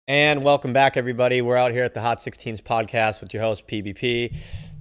And welcome back, everybody. We're out here at the Hot 16's podcast with your host, PBP.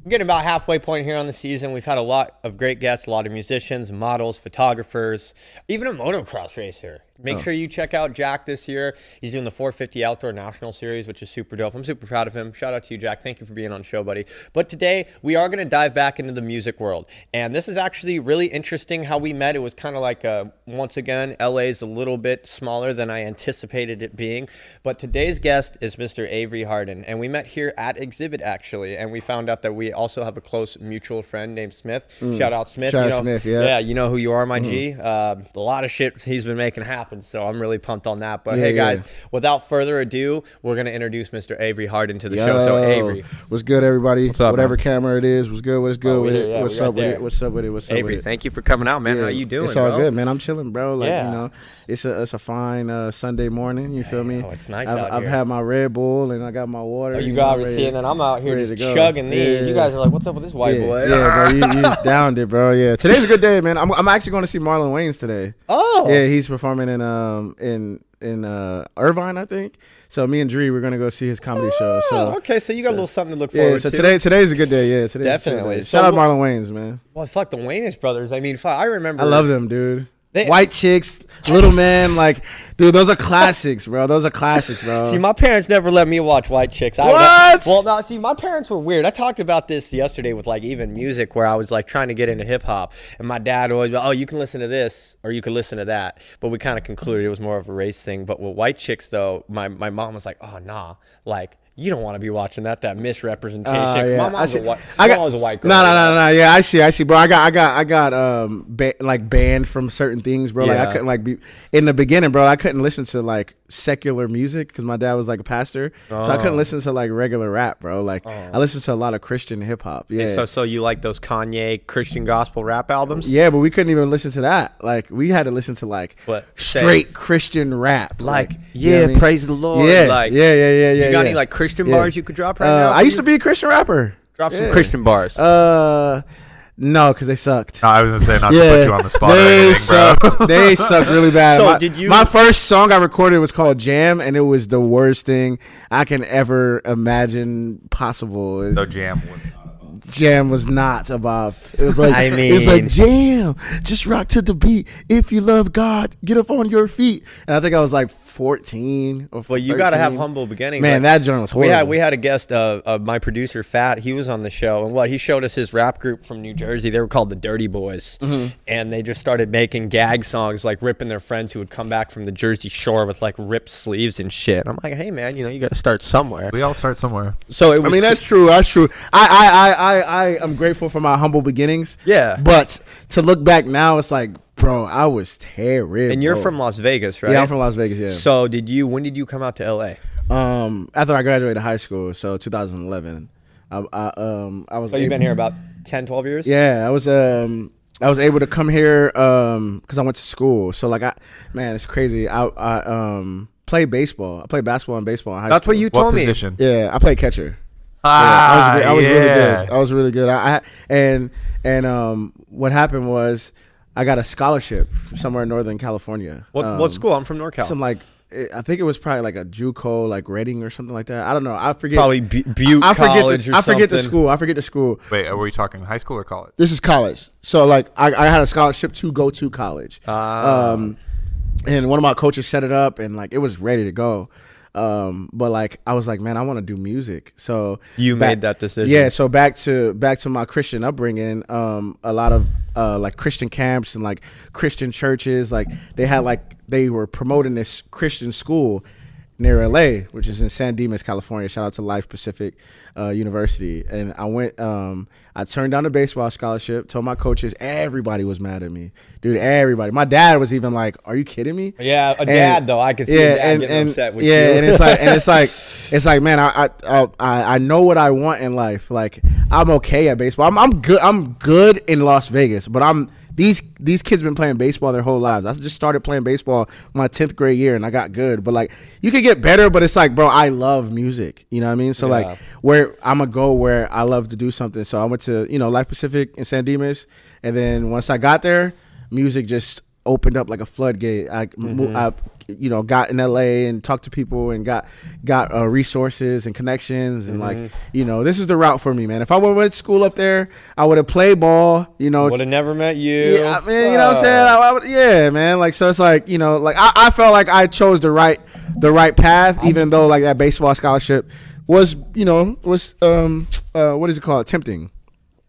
We're getting about halfway point here on the season. We've had a lot of great guests, a lot of musicians, models, photographers, even a motocross racer. Make sure you check out Jack this year. He's doing the 450 Outdoor National Series, which is super dope. I'm super proud of him. Shout out to you, Jack. Thank you for being on the show, buddy. But today, we are going to dive back into the music world. And this is actually really interesting how we met. It was kind of like, once again, LA is a little bit smaller than I anticipated it being. But today's guest is Mr. Avery Harden. And we met here at Exhibit, actually. And we found out that we also have a close mutual friend named Smith. Shout out Smith. Shout out Smith, yeah. Yeah, you know who you are, my G. A lot of shit he's been making happen. So I'm really pumped on that. But hey, guys, without further ado, we're going to introduce Mr. Avery Harden to the show. So, Avery. What's good, everybody? What's up, whatever man? Camera it is, what's good? What's good with it? What's up with it? What's up with it? What's up Avery, with it? thank you for coming out, man. How you doing, It's all bro? good, man. I'm chilling, bro. Like, Yeah. you know, it's a fine Sunday morning. You feel me? Oh, it's nice out I've here. had my Red Bull and I got my water. Oh, you know, got ready- seeing, and I'm out here ready just to go. chugging these. Yeah. You guys are like, what's up with this white Yeah, boy? yeah, bro. You downed it, bro. Yeah. Today's a good day, man. I'm actually going to see Marlon Wayans today. Oh. Yeah, he's performing in Irvine, I think. So me and Dree, we're gonna go see his comedy show. So okay, so you got a little something to look forward yeah, so to. today's a good day. Yeah, today's Definitely. A good day. So Shout out what- Marlon Wayans, man. Well, fuck the Wayans brothers. I mean, fuck, I remember. I love them, dude. They- White chicks, little man, like, dude, those are classics, bro. Those are classics, bro. See, my parents never let me watch White Chicks. What? Well, no, see, my parents were weird. I talked about this yesterday with, like, even music where I was, like, trying to get into hip-hop. And my dad always, oh, you can listen to this or you can listen to that. But we kind of concluded it was more of a race thing. But with White Chicks, though, my mom was like, oh, nah. Like, you don't want to be watching that misrepresentation. Yeah. My mom was a white girl. No. Yeah, I see, bro. I got like banned from certain things, bro. Like Yeah. I couldn't like be in the beginning, bro. I couldn't listen to like secular music because my dad was like a pastor, so I couldn't listen to like regular rap, bro. Like I listened to a lot of Christian hip hop. Yeah. So you like those Kanye Christian gospel rap albums? Yeah, but we couldn't even listen to that. Like we had to listen to like What? straight Christian rap. Like, you know what I mean? praise the Lord. Yeah, Like, yeah. You got yeah. any like Christian bars you could drop right now? I used to be a Christian rapper. Drop some Christian bars. No, because they sucked. No, I was gonna say not to put you on the spot or They anything, sucked. bro. They sucked really bad. So my first song I recorded was called Jam, and it was the worst thing I can ever imagine possible. So Jam was Jam was not above. It was like I it was mean- like Jam. Just rock to the beat. If you love God, get up on your feet. And I think I was like 14 or 13. Well, you got to have humble beginnings. Man, Like, that joint was horrible. we had a guest, my producer Fat. He was on the show, and he showed us his rap group from New Jersey. They were called the Dirty Boys, and they just started making gag songs, like ripping their friends who would come back from the Jersey Shore with like ripped sleeves and shit. I'm like, hey man, you got to start somewhere. we all start somewhere. So it was. I mean, that's true. That's true. I am grateful for my humble beginnings. Yeah. But to look back now, it's like, bro, I was terrible. And you're from Las Vegas, right? Yeah, I'm from Las Vegas. Yeah. So when did you come out to LA? After I graduated high school, so 2011. I was. So you've been here about 10, 12 years? Yeah, I was able to come here because I went to school. So like, it's crazy. I played baseball. I played basketball and baseball in high That's school. what you What told me. position? Yeah, I played catcher. Ah, I was yeah. really good. I was really good. And what happened was I got a scholarship somewhere in Northern California. What school? I'm from NorCal. Some like I think it was probably like a JUCO, like Reading or something like that. I don't know. I forget. Probably Butte I forget College or I forget the something. school. I forget the school. Wait, are we talking high school or college? This is college. So like I had a scholarship to go to college. And one of my coaches set it up and like it was ready to go. But like I was like, man, I want to do music. So You made that decision. Yeah. So back to my Christian upbringing. A lot of like Christian camps and like Christian churches. Like they were promoting this Christian school near LA, which is in San Dimas, California. Shout out to Life Pacific University. And I went, I turned down the baseball scholarship, told my coaches, everybody was mad at me. Dude, everybody. My dad was even like, are you kidding me? Yeah, a dad though. I could see a dad getting upset with you. Yeah, and it's like, man, I know what I want in life. Like, I'm okay at baseball. I'm good in Las Vegas, but these kids been playing baseball their whole lives. I just started playing baseball my 10th grade year and I got good. But like you could get better, but it's like, bro, I love music. You know what I mean? So like where I'm gonna go where I love to do something. So I went to, Life Pacific in San Dimas, and then once I got there, music just opened up like a floodgate. I got in LA and talked to people and got resources and connections and this is the route for me, man. If I would have went to school up there, I would have played ball. Would have never met you. Yeah, man. You know what I'm saying? I would, yeah, man. Like, so it's like, I felt like I chose the right path, even though like that baseball scholarship was what is it called? Tempting.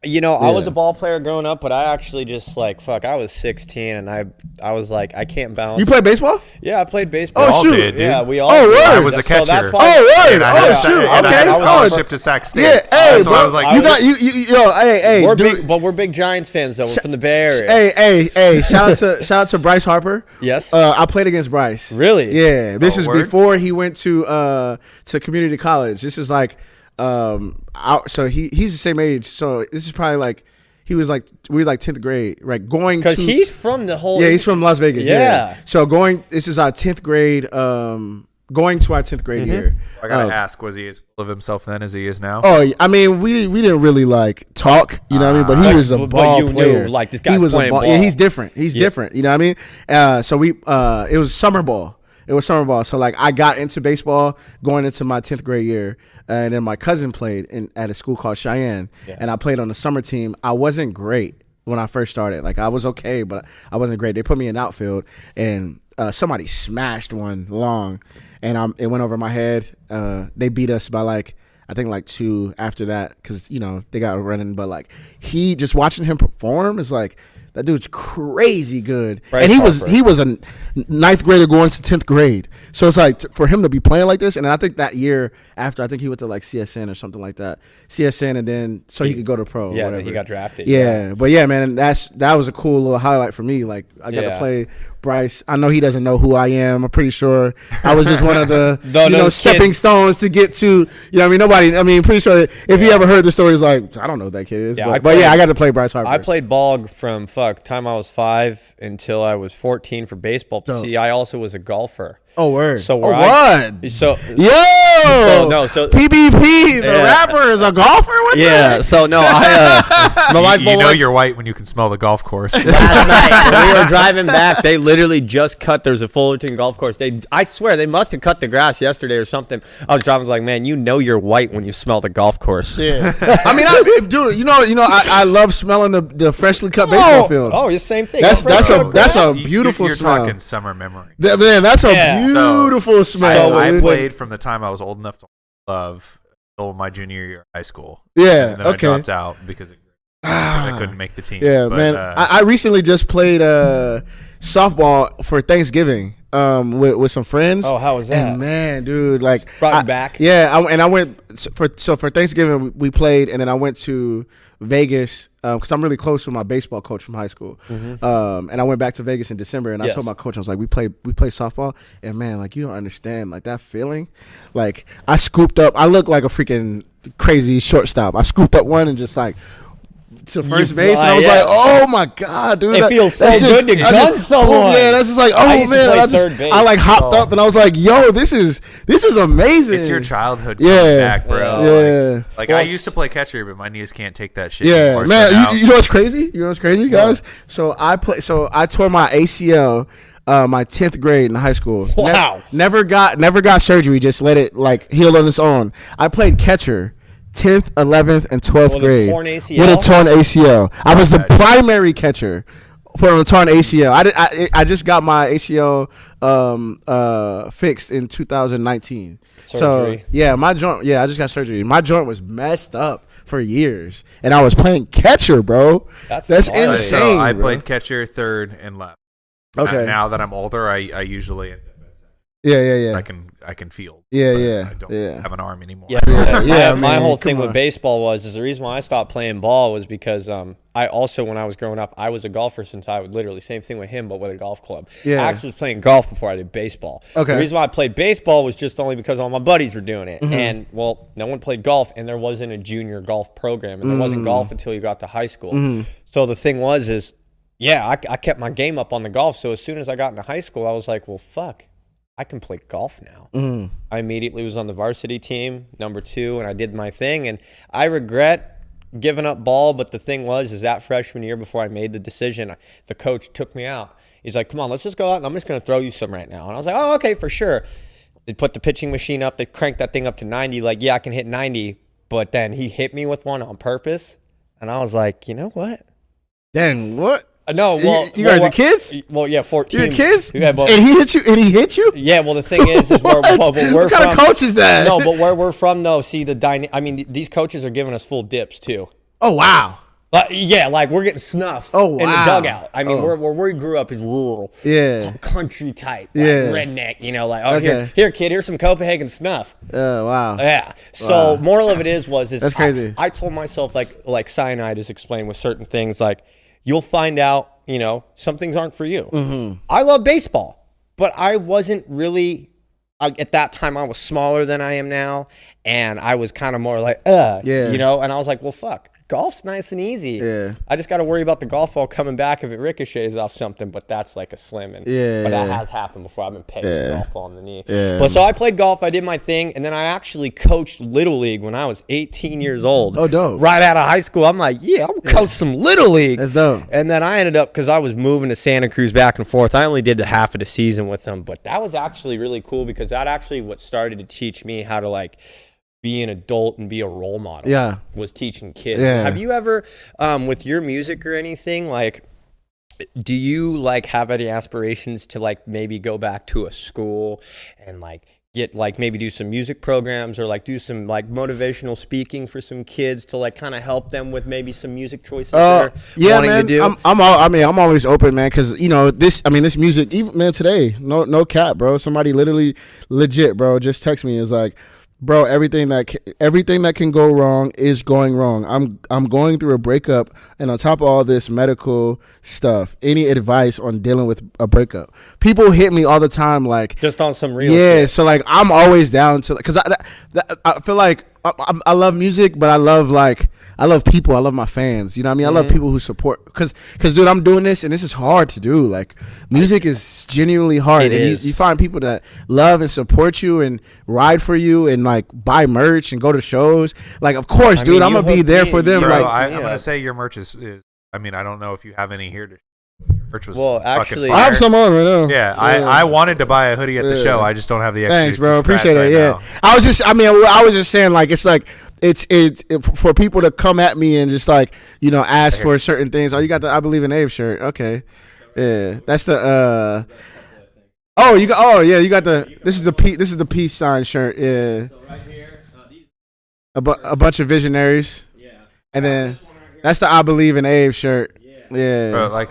I was a ball player growing up, but I actually just I was 16 and I was like, I can't balance. You played baseball? Yeah, I played baseball. Oh, shoot. Did, dude. Yeah, we all Oh, did. word. I was a catcher. So that's why word. Shoot. Okay. I had a scholarship to Sac State. Yeah, hey, so I was like, hey, we're dude. big, but we're big Giants fans though. We're from the Bay Area. Hey, shout out to Bryce Harper. Yes. I played against Bryce. Really? Yeah. This is word? before he went to community college. This is like so he's the same age. So this is probably like we were like 10th grade, right? Because he's from the whole. Yeah, he's from Las Vegas. Yeah. So this is our 10th grade. Going to our 10th grade year. I gotta ask, was he as full of himself then as he is now? Oh, I mean, we didn't really like talk, you know what I mean? But he was a ball player. Knew, like, this guy he was playing a ball. ball. Yeah, he's different. He's different. You know what I mean? So it was summer ball. It was summer ball. So like I got into baseball going into my 10th grade year, and then my cousin played at a school called Cheyenne, and I played on the summer team. I wasn't great when I first started. Like I was okay, but I wasn't great. They put me in outfield, and somebody smashed one long, and it went over my head. They beat us by I think 2 after that because they got running. But he just watching him perform is like. That dude's crazy good, and he was a 9th grader going to 10th grade. So it's like for him to be playing like this, and I think that year after, I think he went to CSN or something like that, CSN, and then so he could go to pro. Yeah, or whatever. he got drafted. Yeah, but yeah, man, that was a cool little highlight for me. Like I got to play Bryce. I know he doesn't know who I am. I'm pretty sure I was just one of the stepping stones to get to. Pretty sure if he ever heard the story, he's like, I don't know who that kid is. Yeah, I got to play Bryce Harper. I played ball from time I was 5 until I was 14 for baseball. See, I also was a golfer. Oh, word. So what? PBP, the rapper, is a golfer with that? So no, my wife. You're white when you can smell the golf course. Last night when we were driving back, they literally just cut. There's a Fullerton golf course. I swear they must have cut the grass yesterday or something. I was driving, I was like, man, you're white when you smell the golf course. Yeah. I love smelling the freshly cut baseball field. Oh, it's the same thing. That's a beautiful smell. You're talking summer memory. Man, that's a beautiful smell. So I played from the time I was old enough to love until my junior year of high school. Yeah, and then I dropped out because I couldn't make the team. Yeah, but, man. I recently just played softball for Thanksgiving with some friends. Oh, how was that? And man, dude, brought you back. Yeah, I went for Thanksgiving we played, and then I went to Vegas because I'm really close with my baseball coach from high school. Mm-hmm. And I went back to Vegas in December, and I told my coach, I was like, we play softball, and man, you don't understand that feeling. I scooped up. I looked like a freaking crazy shortstop. I scooped up one and just to first base, and I was like, "Oh my god, dude!" It feels so good to gun someone. Yeah, that's just I hopped up, and I was like, "Yo, this is amazing." It's your childhood coming back, bro. Yeah. I used to play catcher, but my knees can't take that shit. Yeah, anymore, man. So you know what's crazy? Guys? So I tore my ACL. My 10th grade in high school. Wow. Never got surgery. Just let it heal on its own. I played catcher. 10th, 11th, and 12th grade with a torn ACL. I was the primary catcher for a torn ACL. I just got my ACL fixed in 2019. Surgery. So yeah, my joint. Yeah, I just got surgery. My joint was messed up for years, and I was playing catcher, bro. That's insane. So I bro. played catcher, third, and left. Okay. Now that I'm older, I usually. Yeah. I can feel. Yeah. I don't have an arm anymore. Yeah. My whole thing with baseball was the reason why I stopped playing ball was because I also, when I was growing up, I was a golfer since I would literally same thing with him, but with a golf club. Yeah. I actually was playing golf before I did baseball. Okay. The reason why I played baseball was just only because all my buddies were doing it, Mm-hmm. and no one played golf, and there wasn't a junior golf program, and there wasn't golf until you got to high school. Mm-hmm. So the thing was, I kept my game up on the golf. So as soon as I got into high school, I was like, well, fuck. I can play golf now. Mm. I immediately was on the varsity team, number 2, and I did my thing. And I regret giving up ball, but the thing was that freshman year before I made the decision, the coach took me out. He's like, come on, let's just go out and I'm just going to throw you some right now. And I was like, oh, okay, for sure. They put the pitching machine up. They cranked that thing up to 90. Like, yeah, I can hit 90. But then he hit me with one on purpose. And I was like, you know what? Dang, what? No, well, you guys are kids? Well, yeah, 14. You're kids? Yeah, but, and he hit you? And he hit you? Yeah, well, the thing is where we're what kind of coach is that? No, but where we're from, though, see I mean, these coaches are giving us full dips too. Oh wow. Yeah, like we're getting snuffed in the dugout. I mean, where we grew up is rural, country type, like redneck. You know, like here, kid, here's some Copenhagen snuff. Oh wow. Yeah. So moral of it is that's crazy. I told myself like cyanide is explained with certain things. Like you'll find out, you know, some things aren't for you. Mm-hmm. I love baseball, but I wasn't really. At that time, I was smaller than I am now, and I was kind of more like, you know. And I was like, well, fuck. Golf's nice and easy. Yeah. I just got to worry about the golf ball coming back if it ricochets off something, but that's like a slim. But that has happened before. I've been pegging the golf ball on the knee. Yeah. But so I played golf. I did my thing, and then I actually coached Little League when I was 18 years old. Oh, dope. Right out of high school. I'm like, I'm going to coach some Little League. That's dope. And then I ended up, because I was moving to Santa Cruz back and forth, I only did the half of the season with them, but that was actually really cool because that actually what started to teach me how to like be an adult and be a role model. Yeah. Was teaching kids. Yeah. Have you ever, with your music or anything, like, do you like have any aspirations to like maybe go back to a school and like get like maybe do some music programs or like do some like motivational speaking for some kids to like kind of help them with maybe some music choices they're wanting man. to do? I'm always open, man, because you know this music, even man, today, no cap, bro. Somebody literally legit, bro, just text me is like, bro, everything that can go wrong is going wrong. I'm going through a breakup, and on top of all this medical stuff, any advice on dealing with a breakup? People hit me all the time, like just on some real shit. So like I'm always down to, because I feel like I love music, but I love people. I love my fans. You know what I mean? I love people who support. Because, dude, I'm doing this, and this is hard to do. Like, music is genuinely hard. It is. You find people that love and support you and ride for you and, like, buy merch and go to shows. Like, of course, dude, I'm going to be there for them. Bro, like, I'm going to say your merch is, I mean, I don't know if you have any here to merch was actually, I have some on right now. Yeah, I wanted to buy a hoodie at the show. I just don't have the extra. Thanks, bro. Appreciate it. Right Yeah. now. I was just saying, like, it's like, it's for people to come at me and just like, you know, ask for certain things. Oh, you got the I Believe in Abe shirt. Okay. Yeah. That's the you got the this is the peace sign shirt. Yeah. So right here, A bunch of visionaries. Yeah. And then that's the I Believe in Abe shirt. Yeah. Bro, like,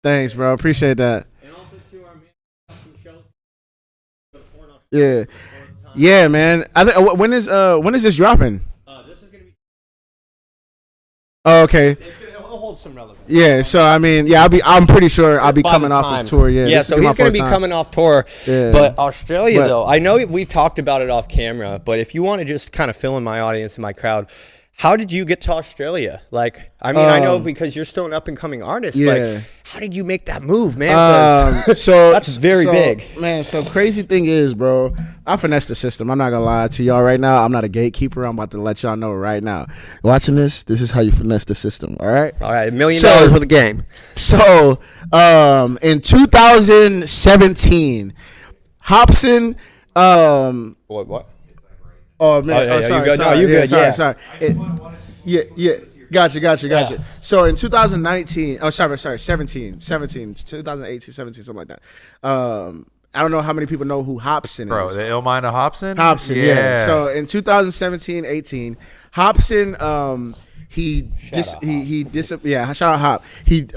thanks, bro. Appreciate that. And also to our shows. Yeah. Yeah, man. I think when is this dropping? This is gonna be. Oh, okay. It'll hold some relevance. Yeah. So I mean, yeah, I'm pretty sure I'll be coming off of tour. Yeah. So he's gonna be coming off tour. Yeah. But Australia, though, I know we've talked about it off camera. But if you want to just kind of fill in my audience and my crowd, how did you get to Australia? Like, I mean, I know because you're still an up and coming artist. Yeah. Like, how did you make that move, man? So that's very big, man. So crazy thing is, bro, I finessed the system. I'm not gonna lie to y'all right now. I'm not a gatekeeper. I'm about to let y'all know right now. Watching this is how you finesse the system. All right. $1 million for the game. So, in 2017, Hobson, What? Oh man! You Sorry, good? sorry, You good? Yeah. Sorry. Yeah. Gotcha. Yeah. So in 2019, 2018, 17, something like that. I don't know how many people know who Hobson bro, is. the Illmind of Hobson? Hobson, yeah. So in 2017, 18, Hobson, shout out Hop. He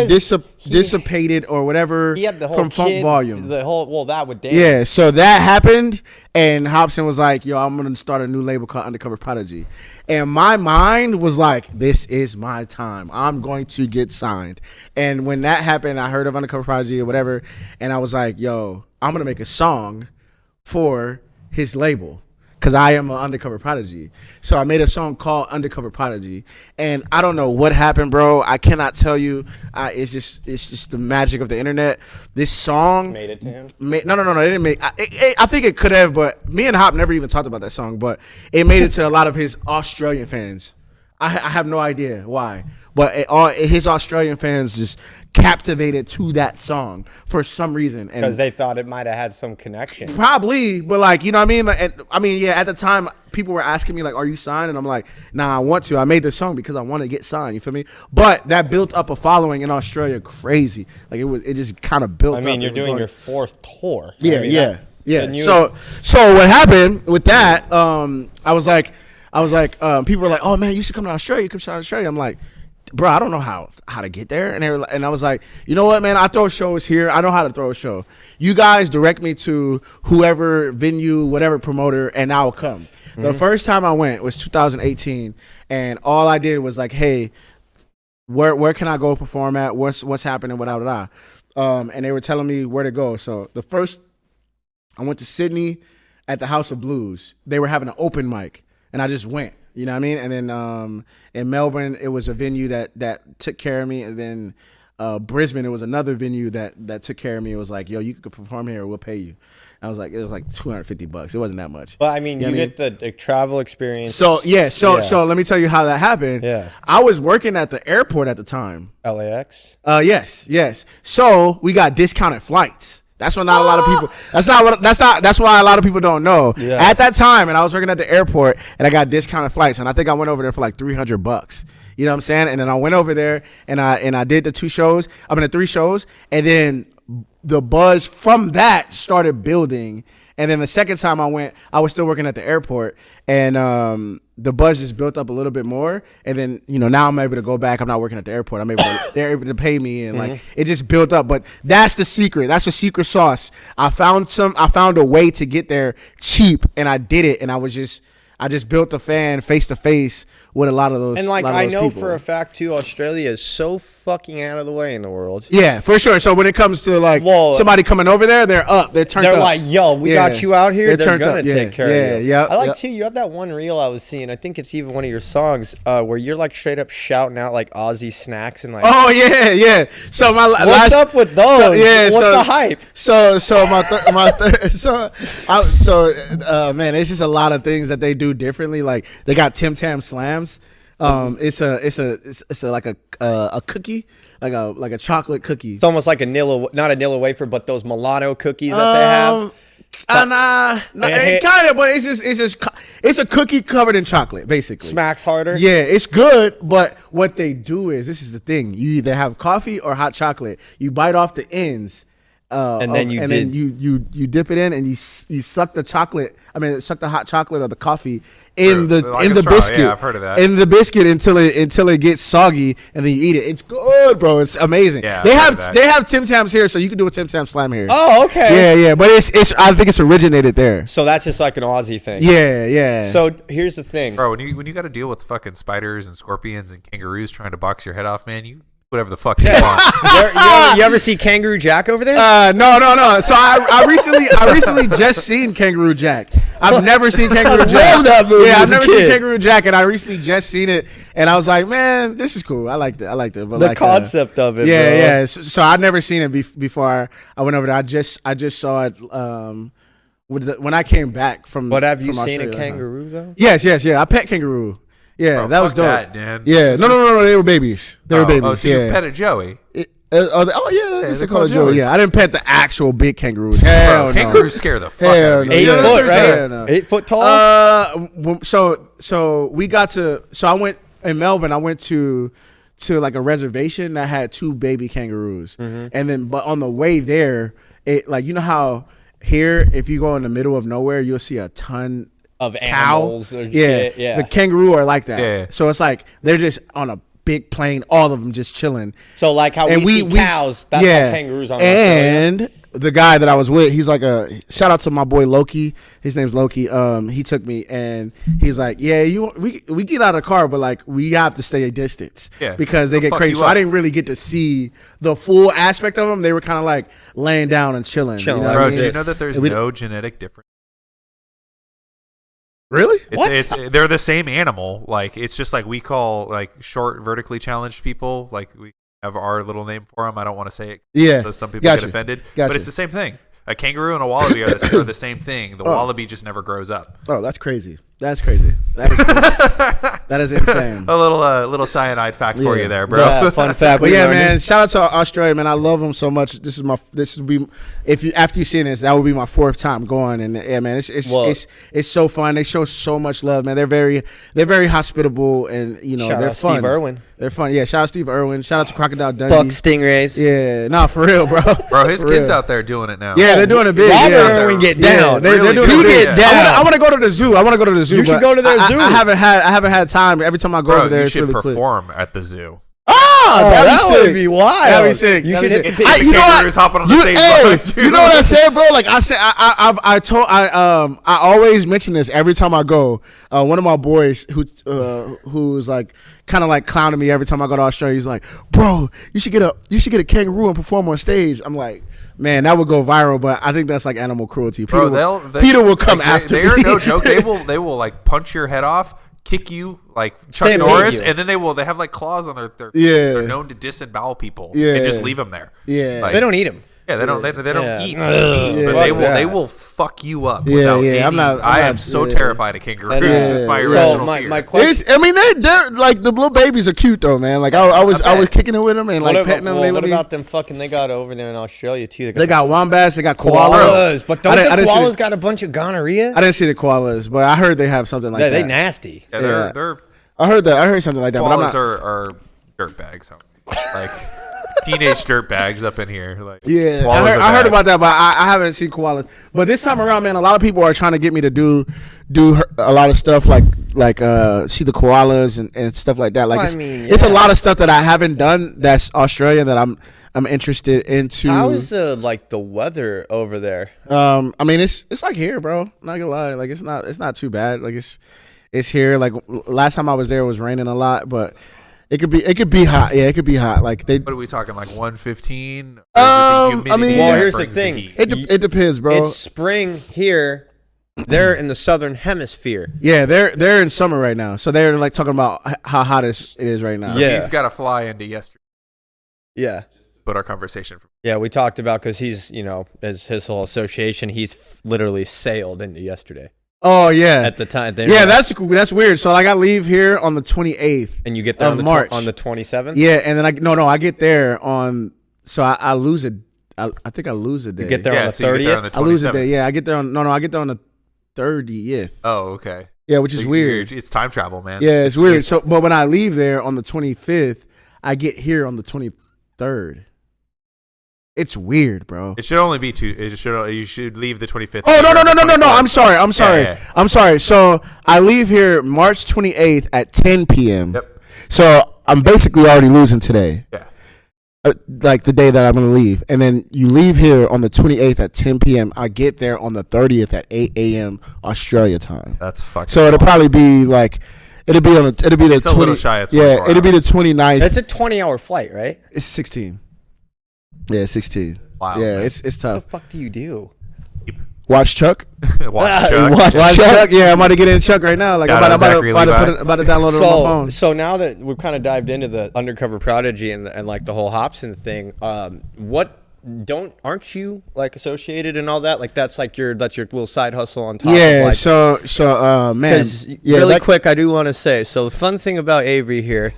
dissipated or whatever He had the whole from Funk Volume. That would dance. Yeah, so that happened, and Hobson was like, yo, I'm going to start a new label called Undercover Prodigy. And my mind was like, this is my time. I'm going to get signed. And when that happened, I heard of Undercover Prodigy or whatever, and I was like, yo, I'm going to make a song for his label, because I am an undercover prodigy. So I made a song called Undercover Prodigy. And I don't know what happened, bro. I cannot tell you. It's just the magic of the internet. This song Made it to him? No, it didn't make. I think it could have, but me and Hop never even talked about that song. But it made it to a lot of his Australian fans. I have no idea why, but his Australian fans just captivated to that song for some reason, because they thought it might have had some connection. Probably, but like, you know what I mean? And I mean, yeah. At the time, people were asking me like, "Are you signed?" And I'm like, "Nah, I want to. I made this song because I want to get signed." You feel me? But that built up a following in Australia, crazy. Like it just kind of built. I mean, up. you're doing your 4th tour. Yeah, I mean, yeah. So what happened with that? I was like, people were like, "Oh man, you should come to Australia. You come to Australia." I'm like, bro, I don't know how to get there. And I was like, you know what, man? I throw shows here. I know how to throw a show. You guys direct me to whoever venue, whatever promoter, and I'll come. Mm-hmm. The first time I went was 2018, and all I did was like, hey, where can I go perform at? What's happening? Without and they were telling me where to go. So the first, I went to Sydney at the House of Blues. They were having an open mic, and I just went. You know what I mean? And then in Melbourne, it was a venue that took care of me. And then Brisbane, it was another venue that took care of me. It was like, yo, you could perform here, we'll pay you. I was like, it was like $250. It wasn't that much. Well, I mean, you get the travel experience. So so let me tell you how that happened. Yeah. I was working at the airport at the time. LAX? Yes. So we got discounted flights. That's what not a lot of people. That's why a lot of people don't know. Yeah. At that time, and I was working at the airport, and I got discounted flights, and I think I went over there for like $300. You know what I'm saying? And then I went over there, and I did the 3 shows, and then the buzz from that started building. And then the second time I went, I was still working at the airport, and the buzz just built up a little bit more. And then, now I'm able to go back. I'm not working at the airport. They're able to pay me, and like it just built up. But that's the secret. That's the secret sauce. I found a way to get there cheap, and I did it. And I just built a fan face to face with a lot of those. And like I know people. For a fact too, Australia is so fucking out of the way in the world. Yeah, for sure. So when it comes to like somebody coming over there, they're up. They're turned up. They're like, yo, we got you out here. They're gonna up. take care of you. Yeah. I like too. You have that one reel I was seeing. I think it's even one of your songs where you're like straight up shouting out like Aussie snacks and like. Oh yeah. So what's up with those? What's the hype? Man, it's just a lot of things that they do differently. Like they got Tim Tam Slams. It's like a cookie, like a chocolate cookie. It's almost like not a Nilla wafer, but those Milano cookies that they have. Kind of, but it's a cookie covered in chocolate, basically. Smacks harder. Yeah, it's good, but what they do is, this is the thing: you either have coffee or hot chocolate. You bite off the ends. Then you dip it in, and you suck the chocolate. Suck the hot chocolate or the coffee in the biscuit. Yeah, I've heard of that. In the biscuit until it gets soggy, and then you eat it. It's good, bro. It's amazing. Yeah, they have Tim Tams here, so you can do a Tim Tam Slam here. Oh, okay. Yeah, but I think it's originated there. So that's just like an Aussie thing. Yeah. So here's the thing, bro. When you got to deal with fucking spiders and scorpions and kangaroos trying to box your head off, man, you. Whatever the fuck you want. You ever see Kangaroo Jack over there? No. So I recently just seen Kangaroo Jack. I've never seen Kangaroo Jack. I love that movie. Yeah, I've never seen Kangaroo Jack, and I recently just seen it, and I was like, man, this is cool. I liked it. But the concept of it. Yeah, yeah. So I'd never seen it before I went over there. I just saw it when I came back from. But have you Australia, seen a kangaroo though? Yes. I pet kangaroo. Yeah, bro, that was dope. That, Dan. Yeah, no, they were babies. Oh, so you petted Joey. It's called Joey. Yeah, I didn't pet the actual big kangaroos. Hell no. Kangaroos scare the fuck out of me. 8 foot, right? No. 8 foot tall. So we got to. So I went in Melbourne. I went to like a reservation that had 2 baby kangaroos, and then but on the way there, it like how here if you go in the middle of nowhere, you'll see a ton of animals or shit. Yeah. The kangaroo are like that. Yeah. So it's like they're just on a big plain, all of them just chilling. So like how we see cows, that's how kangaroos are. And the guy that I was with, he's like shout out to my boy Loki. His name's Loki. He took me and he's like, yeah, we get out of the car, but like we have to stay a distance. Yeah. Because they get crazy. So I didn't really get to see the full aspect of them. They were kind of like laying down and chilling. Bro, do you know that there's no genetic difference? Really? They're the same animal. Like it's just like we call like short vertically challenged people. Like we have our little name for them. I don't want to say it. Yeah. So some people get offended. But it's the same thing. A kangaroo and a wallaby are the same thing. The wallaby just never grows up. Oh, that's crazy. That's crazy. That is crazy. That is insane. A little cyanide fact for you there, bro. Yeah, fun fact. But yeah, man, shout out to Australia, man. I love them so much. This would be after you seeing this, that would be my 4th time going. And yeah, man, it's so fun. They show so much love, man. They're very hospitable, and they're fun. Steve Irwin. They're fun. Yeah, shout out Steve Irwin. Shout out to Crocodile Dundee. Fuck stingrays. Yeah, nah, for real, bro. Bro, his For kids real. out there doing it now. Yeah, they're doing it big. Robert Yeah. Irwin get Yeah, down. they're Really doing good. it big. Get down. I want to go to the zoo. You should but go to their zoo. I haven't had time. Every time I go Bro, over there, you it's should really quick. perform at the zoo. Oh, that would be wild. That'd be sick. You That'd should be hit sick. the You know kangaroos what? hopping on the same boat. You know what I said, bro? Like I said, I always mention this every time I go. One of my boys who's like kind of like clowning me every time I go to Australia. He's like, bro, you should get a kangaroo and perform on stage. I'm like, man, that would go viral, but I think that's like animal cruelty. Peter will come after they me. are no joke. They will like punch your head off, kick you like Chuck Stampede Norris, you. and then they have like claws on their Yeah. They're known to disembowel people. Yeah. And just leave them there. Yeah. Like, They don't eat him. Yeah, they don't Yeah. eat. Ugh. But Yeah. they will fuck you up. Yeah, without yeah. any, I'm not- I I'm am not- so yeah. terrified of kangaroos. Yeah. It's my So irrational So fear. my question. They're like the little babies are cute though, man. Like I was kicking it with them and like petting them. What about them fucking? They got over there in Australia too. They got wombats, they got koalas. koalas, but don't I the didn't see koalas got a bunch of gonorrhea? I didn't see the koalas, but I heard they have something like Yeah, that. they nasty. Yeah, Yeah. they're I heard something like that, but I'm koalas not. are dirt bags. Like teenage dirt bags up in here. Like Yeah, koalas are I heard bad. about that, but I haven't seen koalas. But this time around, man, a lot of people are trying to get me to do a lot of stuff like see the koalas and stuff like that. Like Well, it's, I mean, it's a yeah. lot of stuff that I haven't done that's Australian that I'm interested into. How's the weather over there? I mean, it's like here, bro. Not gonna lie, like it's not too bad. Like it's here. Like last time I was there, it was raining a lot, but it could be hot. Yeah, it could be hot. Like they. What are we talking? Like 115? I mean- Well, here's the thing. It depends, bro. It's spring here. They're in the southern hemisphere. Yeah, they're in summer right now, so they're like talking about how hot it is right now. Yeah. He's got to fly into yesterday. Yeah. Put our conversation. Yeah, we talked about because he's, as his whole association, he's literally sailed into yesterday Oh yeah. at the time. Yeah, that's weird. So like I leave here on the 28th. and you get there of on the March. on the 27th. Yeah, and then I get there on. So I lose it. I think I lose a day. You get there on the so you get there on 30th. the I lose a 27th. day. Yeah, I get there on. I get there on the 30th. Oh, okay. Yeah, which is So weird. It's time travel, man. Yeah, it's weird. So, but when I leave there on the 25th, I get here on the 23rd. It's weird, bro. It should only be two. You should leave the 25th. Oh no. I'm sorry. Yeah. I'm sorry. So I leave here March 28th at 10 p.m. Yep. So I'm basically already losing today. Yeah. Like the day that I'm gonna leave, and then you leave here on the 28th at 10 p.m. I get there on the 30th at 8 a.m. Australia time. That's fucking. So it'll probably be like, it'll be the It's a little shy of 24 yeah, it'll be the hours. 29th. That's a 20-hour flight, right? It's 16. Yeah, 16. Wow, Yeah, man. it's What tough. the fuck do you do? Watch Chuck. Watch Chuck. Watch Chuck. Yeah, I'm about to get in Chuck right now. Like Shout I'm out about Zachary to Levi. download it on my phone. So now that we've kind of dived into the undercover prodigy and like the whole Hobson thing, aren't you like associated and all that? Like that's your little side hustle on top. Yeah. Of, like, So man. 'cause Yeah. really that- quick, I do want to say. So the fun thing about Avery here,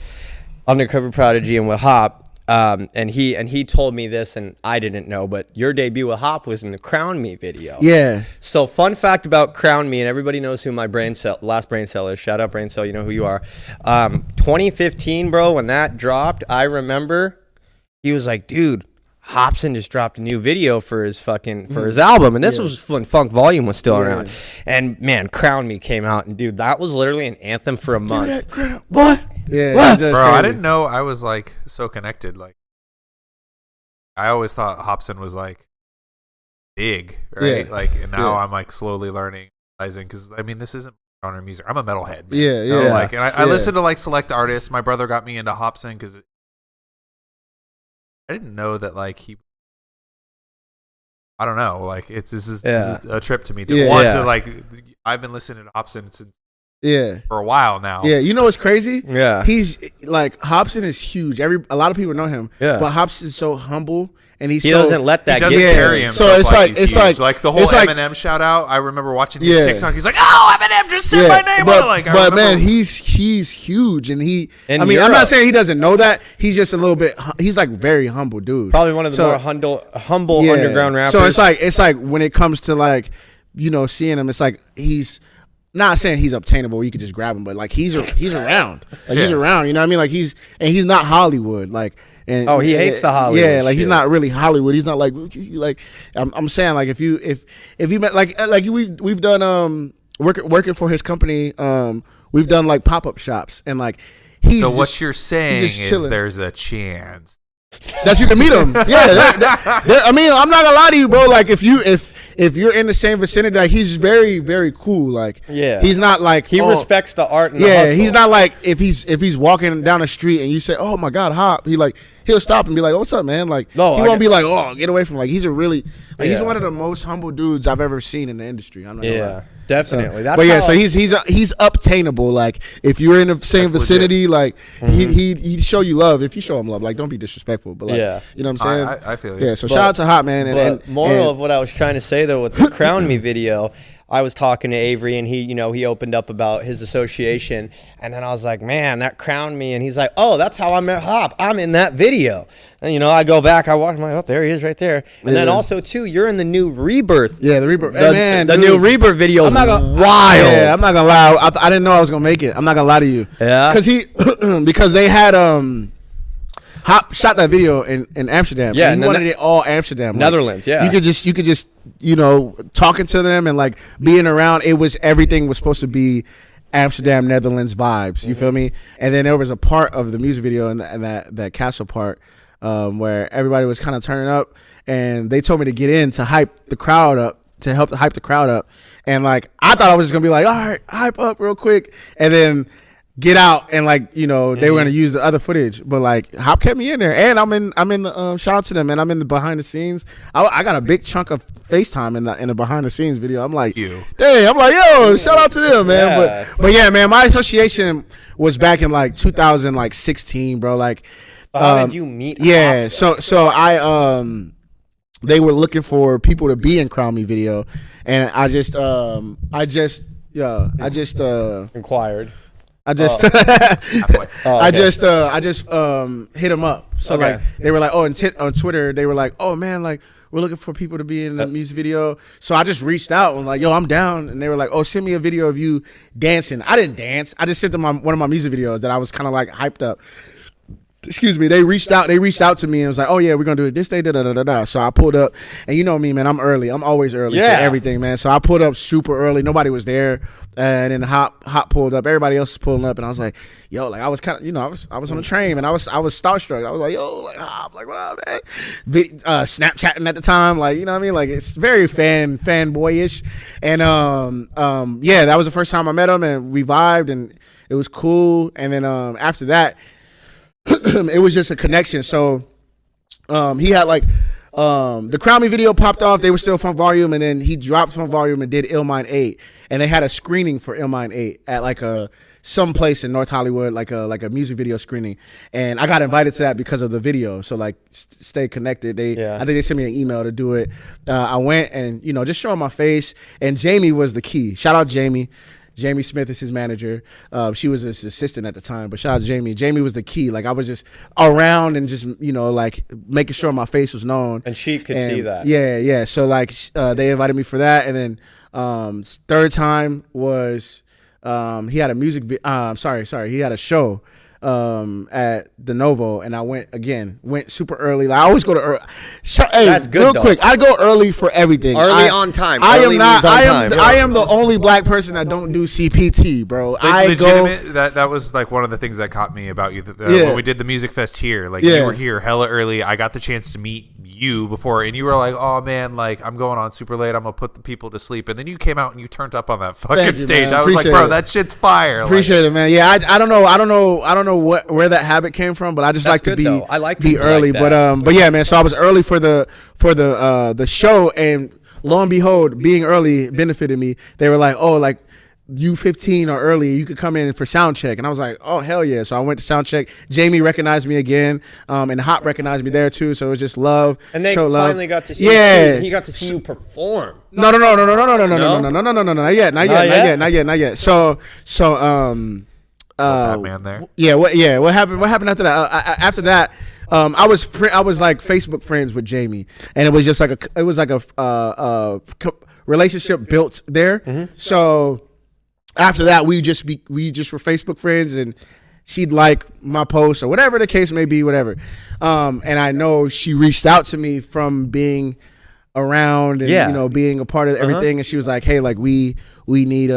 undercover prodigy and with Hop. And he told me this, and I didn't know, but your debut with Hop was in the Crown Me video. Yeah. So fun fact about Crown Me, and everybody knows who my last brain cell is. Shout out brain cell, you know who you are. 2015, bro, when that dropped, I remember he was like, dude, Hobson just dropped a new video for his album, and this was when Funk Volume was still around. And man, Crown Me came out, and dude, that was literally an anthem for a month. What? Yeah. What? That's Bro, I crazy. didn't know I was like so connected. Like, I always thought Hobson was like big, right? Yeah. Like, and now Yeah. I'm like slowly realizing because I mean, this isn't genre music. I'm a metalhead. Man. Yeah, You know, yeah. Like, and I Yeah. listen to like select artists. My brother got me into Hobson because I didn't know that like he. I don't know. Like, this is a trip to me. Yeah. I've been listening to Hobson since Yeah. for a while now. Yeah. You know what's crazy? Yeah. He's like Hobson is huge. A lot of people know him. Yeah. But Hobson's so humble and he doesn't let that He doesn't get carry him. himself So it's like he's huge. Like the whole it's like, Eminem shout out. I remember watching his TikTok. He's like, "Oh, Eminem just said my name." But man, he's huge, and In I'm Europe. not saying he doesn't know that. He's just a little bit. He's like very humble dude. Probably one of the more humble underground rappers. So it's like when it comes to like, you know, seeing him, it's like he's not saying he's obtainable. You could just grab him, but like he's around. Like he's around. You know what I mean? Like he's not Hollywood. Like. And, he hates the Hollywood. Yeah, like shit. he's not really Hollywood. He's not like I'm saying like if you met like we've done working for his company, we've done like pop-up shops, and like he's so just, what you're saying is chilling. there's a chance that you can meet him. Yeah, I mean, I'm not gonna lie to you, bro. Like if you're in the same vicinity, like he's very, very cool. Like he's not like he respects the art. And the hustle. He's not like if he's walking down the street and you say, "Oh my God, Hop," he'll stop and be like, "What's up, man?" Like he won't be like, "Oh, get away from." Like he's he's one of the most humble dudes I've ever seen in the industry. I'm not gonna lie. Definitely. So he's obtainable. Like if you're in the same vicinity, like he'd show you love if you show him love. Like don't be disrespectful, but like you know what I'm saying. I feel you. Yeah. So shout out to Hot Man. And moral of what I was trying to say though with the Crown Me video, I was talking to Avery and he opened up about his association, and then I was like, man, that crowned me, and he's like, oh, that's how I met Hop. I'm in that video. And I go back, I watch, I'm like, oh, there he is right there. And then also too, you're in the new Rebirth. Yeah, the Rebirth. The new Rebirth video. Wild. Yeah, I'm not gonna lie. I didn't know I was gonna make it. I'm not gonna lie to you. Yeah. Because they had Hop shot that video in Amsterdam. Yeah, and he wanted it all Amsterdam, Netherlands. Like, you could just talking to them and like being around. Everything was supposed to be Amsterdam, Netherlands vibes. You feel me? And then there was a part of the music video and that castle part where everybody was kind of turning up, and they told me to get in to hype the crowd up, to help hype the crowd up. And like I thought I was just gonna be like, all right, hype up real quick, and then get out and like they were gonna use the other footage, but like Hop kept me in there, and I'm in the shout out to them, and I'm in the behind the scenes. I got a big chunk of FaceTime in the behind the scenes video. I'm like, dang, I'm like, yo, shout out to them, man. Yeah. But yeah, man, my association was back in like 2016, bro. Like, how did you meet? Yeah, Hop? so I they were looking for people to be in Crown Me video, and I just Inquired. I just hit them up. So like they were like, oh, and on Twitter they were like, oh man, like we're looking for people to be in the music video. So I just reached out and was like, yo, I'm down. And they were like, oh, send me a video of you dancing. I didn't dance. I just sent them one of my music videos that I was kind of like hyped up. Excuse me. They reached out to me and was like, oh yeah, we're gonna do it this day. Da da da da da. So I pulled up, and you know me, man. I'm early. I'm always early for everything, man. So I pulled up super early. Nobody was there, and then Hop pulled up. Everybody else was pulling up, and I was like, yo, like I was kind of, I was on the train, and I was starstruck. I was like, yo, like Hop, like what up, man? Snapchatting at the time, like you know what I mean. Like it's very fanboyish, and yeah, that was the first time I met him, and we vibed, and it was cool. And then after that. It was just a connection. So he had like the Crown Me video popped off. They were still Funk Volume, and then he dropped Funk Volume and did Illmind 8, and they had a screening for Illmind 8 at like some place in North Hollywood, like a music video screening, and I got invited to that because of the video. So like stay connected. I think they sent me an email to do it. I went and just showing my face, and Jamie was the key. Shout out Jamie. Jamie Smith is his manager. She was his assistant at the time, but shout out to Jamie. Jamie was the key. Like I was just around and just like making sure my face was known. And she could see that. Yeah. So like they invited me for that, and then third time was he had a music. He had a show at the Novo, and I went super early. Like I always go to early. Hey, that's good. Real quick, I go early for everything. On time. I am the only black person that don't do CPT, bro. That was like one of the things that caught me about you. When we did the music fest here, like you were here hella early. I got the chance to meet you before, and you were like, oh man, like I'm going on super late. I'm gonna put the people to sleep, and then you came out and you turned up on that fucking stage. I was like, bro, that shit's fire. Appreciate it, man. Yeah, I don't know where that habit came from, but I just like to be though. I like be early. Like but yeah, man. So I was early for the show, and lo and behold, being early benefited me. They were like, oh, like U15 or earlier, you could come in for sound check. And I was like, oh, hell yeah. So I went to sound check. Jamie recognized me again. And Hop recognized me there too. So it was just love. And they finally got to see you. He got to see you perform. No. Not yet. So man there. What happened after that? After that, I was like Facebook friends with Jamie, and it was just like a relationship built there. Mm-hmm. So after that, we just were Facebook friends, and she'd like my posts or whatever the case may be, whatever. And I know she reached out to me from being around and being a part of everything, and she was like, hey, like we need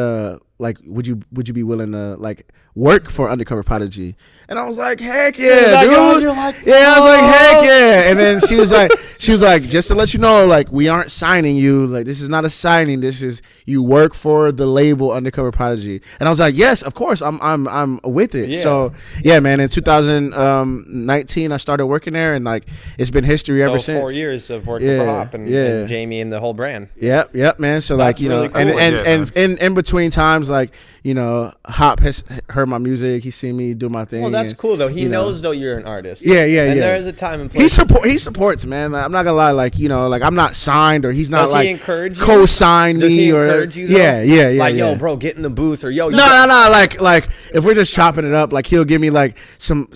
would you be willing to like work for Undercover Prodigy? And I was like, heck yeah, dude. I was like, heck yeah. And then she was like, just to let you know, like, we aren't signing you. Like, this is not a signing. This is, you work for the label Undercover Prodigy. And I was like, yes, of course, I'm with it. Yeah. So yeah, man, in 2019, I started working there, and like, it's been history ever since. 4 years of working for Hop and Jamie and the whole brand. Yep, man. So that's like, you really know, cool. and in between times, like, you know, Hop has heard my music. He's seen me do my thing. Well, that's cool though. He knows though you're an artist. Yeah. And there is a time and place. He supports, man. Like, I'm not gonna lie. Like, you know, like, I'm not signed, or he's not Does like he encourage you? Co-sign Does me he or encourage you? Though? Yeah. Like, yo, bro, get in the booth, or yo. No. Like if we're just chopping it up, like, he'll give me like some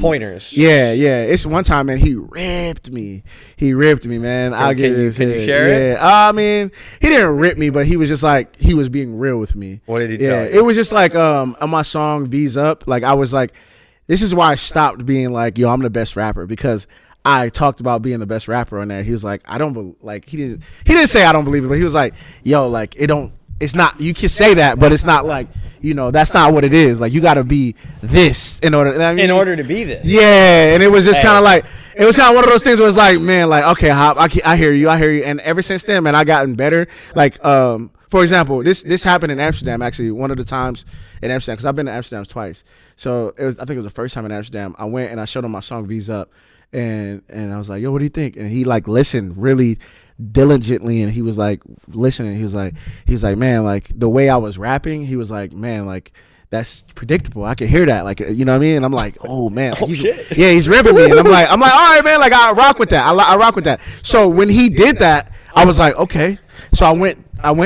pointers. Yeah. It's one time, man. He ripped me, man. I'll give you. Can you share it? I mean, he didn't rip me, but he was just like, he was being real with me. What did he tell you? It was just like on my song V's Up. Like, I was like, this is why I stopped being like, yo, I'm the best rapper, because I talked about being the best rapper on there. He was like, he didn't say I don't believe it, but he was like, yo, like, it's not, you can say that, but it's not like, you know, that's not what it is. Like, you got to be this in order to be this. Yeah. And it was just kind of like, it was kind of one of those things where it's like, man, like, okay, Hop, I hear you. And ever since then, man, I gotten better. Like, for example, this happened in Amsterdam, actually, one of the times in Amsterdam, because I've been to Amsterdam twice. So I think it was the first time in Amsterdam. I went and I showed him my song V's Up, and I was like, yo, what do you think? And he like listened really diligently, and he was like listening. He was like, man, like, the way I was rapping, he was like, man, like, that's predictable. I can hear that, like, you know what I mean? And I'm like, oh man, like, he's ripping me, and I'm like, all right, man, like, I rock with that. I rock with that. So when he did that, I was like, okay. So I went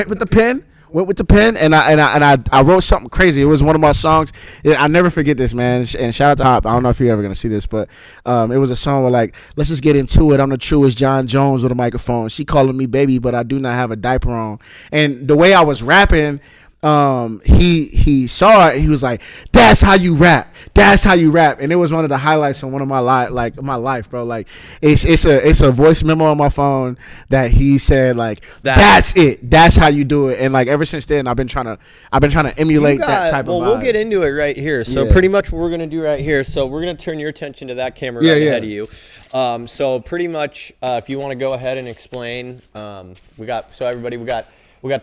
with the pen. And I wrote something crazy. It was one of my songs. I never forget this, man. And shout out to Hop. I don't know if you're ever gonna see this, but it was a song where, like, let's just get into it. I'm the truest John Jones with a microphone. She calling me baby, but I do not have a diaper on. And the way I was rapping, he saw it. He was like, that's how you rap. And it was one of the highlights on one of my life, bro. Like, it's a voice memo on my phone that he said, like, that's it. That's how you do it. And like, ever since then, I've been trying to emulate that type of vibe. We'll get into it right here. So pretty much what we're gonna do right here. So we're gonna turn your attention to that camera ahead of you. So pretty much, if you want to go ahead and explain, we got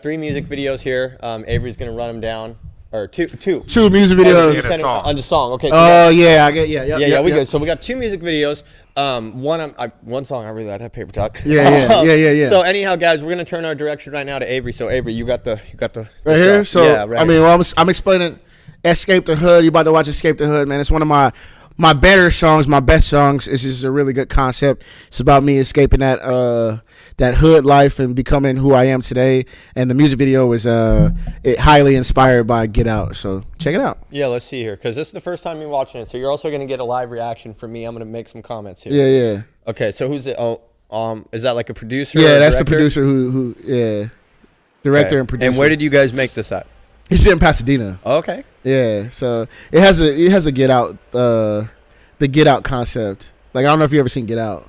3 music videos here. Avery's gonna run them down, or two music videos on the song. Okay. So we good. So we got 2 music videos. One song I really like, that paper talk. Yeah. So anyhow, guys, we're gonna turn our direction right now to Avery. So Avery, you got the right here. So yeah, right. I mean, well, I'm explaining Escape the Hood. You about to watch Escape the Hood, man. It's one of my better songs, my best songs. It's just a really good concept. It's about me escaping that hood life and becoming who I am today. And the music video is highly inspired by Get Out. So check it out. Yeah, let's see here, because this is the first time you're watching it. So you're also gonna get a live reaction from me. I'm gonna make some comments here. Yeah. Okay, so who's it? Is that like a producer? Yeah, that's the producer who director and producer. And where did you guys make this at? He's in Pasadena. Okay. Yeah, so it has a Get Out, the Get Out concept. Like, I don't know if you ever seen Get Out.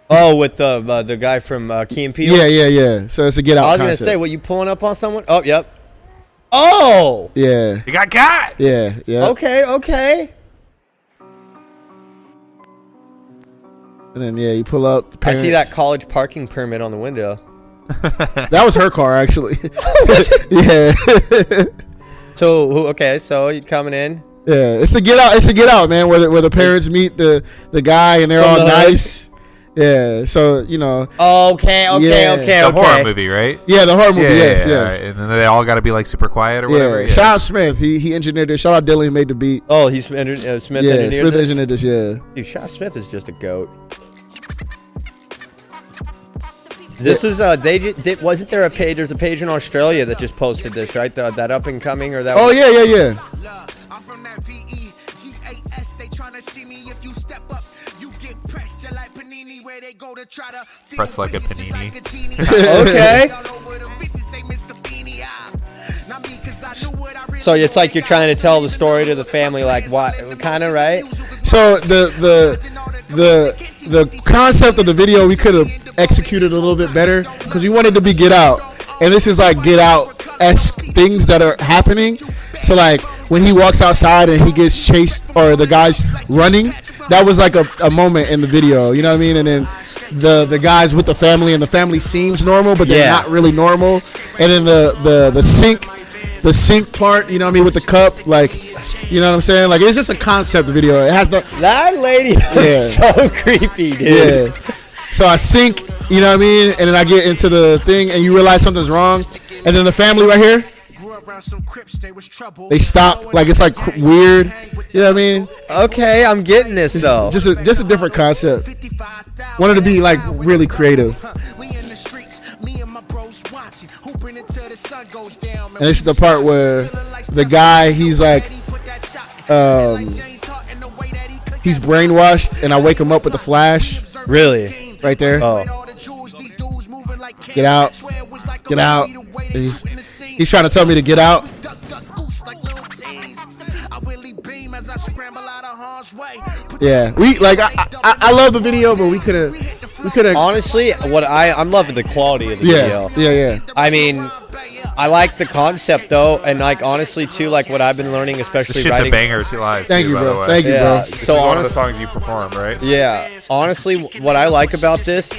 Oh, with the guy from Key and Peele? Yeah. So it's a Get Out concept. I was going to say, what, you pulling up on someone? Oh, yep. Oh! Yeah. You got. Yeah. Okay. And then, you pull up. I see that college parking permit on the window. That was her car, actually. Yeah. So you coming in? Yeah, it's the Get Out. It's the Get Out, man. Where the parents meet the guy and they're all nice. Yeah, so you know. Okay. The horror movie, right? Yeah, the horror movie. Yes. Right. And then they all got to be like super quiet or whatever. Yeah. Shout out Smith. He engineered it. Shout out Dylan. He made the beat. Oh, Smith engineered Smith engineered this. Yeah. Dude, Shout Smith is just a goat. This is wasn't there a page? There's a page in Australia that just posted this, right? That up and coming or that. Oh yeah. I'm from that VEGAS. They tryna see me if you step up. You get pressed just like Panini, where they go to try to Press like a panini. Okay. So it's like you're trying to tell the story to the family, like what kind of, right? So the concept of the video we could have executed a little bit better because we wanted to be Get Out, and this is like Get Out-esque things that are happening. So like when he walks outside and he gets chased, or the guy's running, that was like a moment in the video, you know what I mean? And then the guys with the family, and the family seems normal, but they're not really normal. And then the sink part, you know what I mean, with the cup, like, you know what I'm saying? Like, it's just a concept video. It has that lady looks so creepy, dude. Yeah. So I sink, you know what I mean, and then I get into the thing, and you realize something's wrong, and then the family right here, they stop, like it's like weird, you know what I mean? Okay, I'm getting this though. Just a different concept. Wanted to be like really creative. And this is the part where the guy, he's like, he's brainwashed, and I wake him up with the flash. Really? Right there. Oh. Get out. Get out. He's trying to tell me to get out. Yeah, I love the video, but we could have. Honestly, I'm loving the quality of the video. Yeah. I mean, I like the concept though, and like honestly too, like what I've been learning, especially shit's writing. a banger too live. Thank too, you, by bro. the way. Thank you, bro. This is So one of the songs you perform, right? Yeah, honestly, what I like about this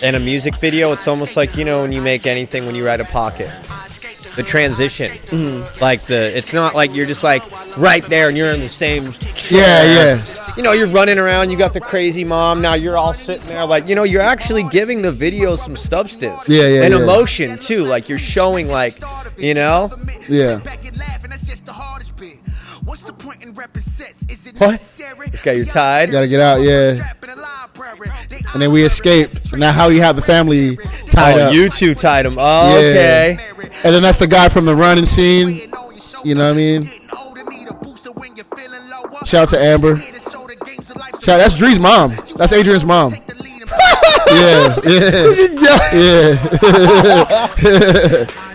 in a music video, it's almost like, you know, when you make anything, when you write a pocket, the transition, like it's not like you're just like right there and you're in the same. Yeah. You know, you're running around, you got the crazy mom, now you're all sitting there, like, you know, you're actually giving the video some substance. Yeah. And emotion too, like you're showing, like, you know. Yeah. What? Okay, you're tied. Gotta get out, yeah. And then we escaped. Now how you have the family tied up. You two tied them. Oh, Yeah. okay. And then that's the guy from the running scene. You know what I mean? Shout out to Amber. That's Dree's mom. That's Adrian's mom. Yeah.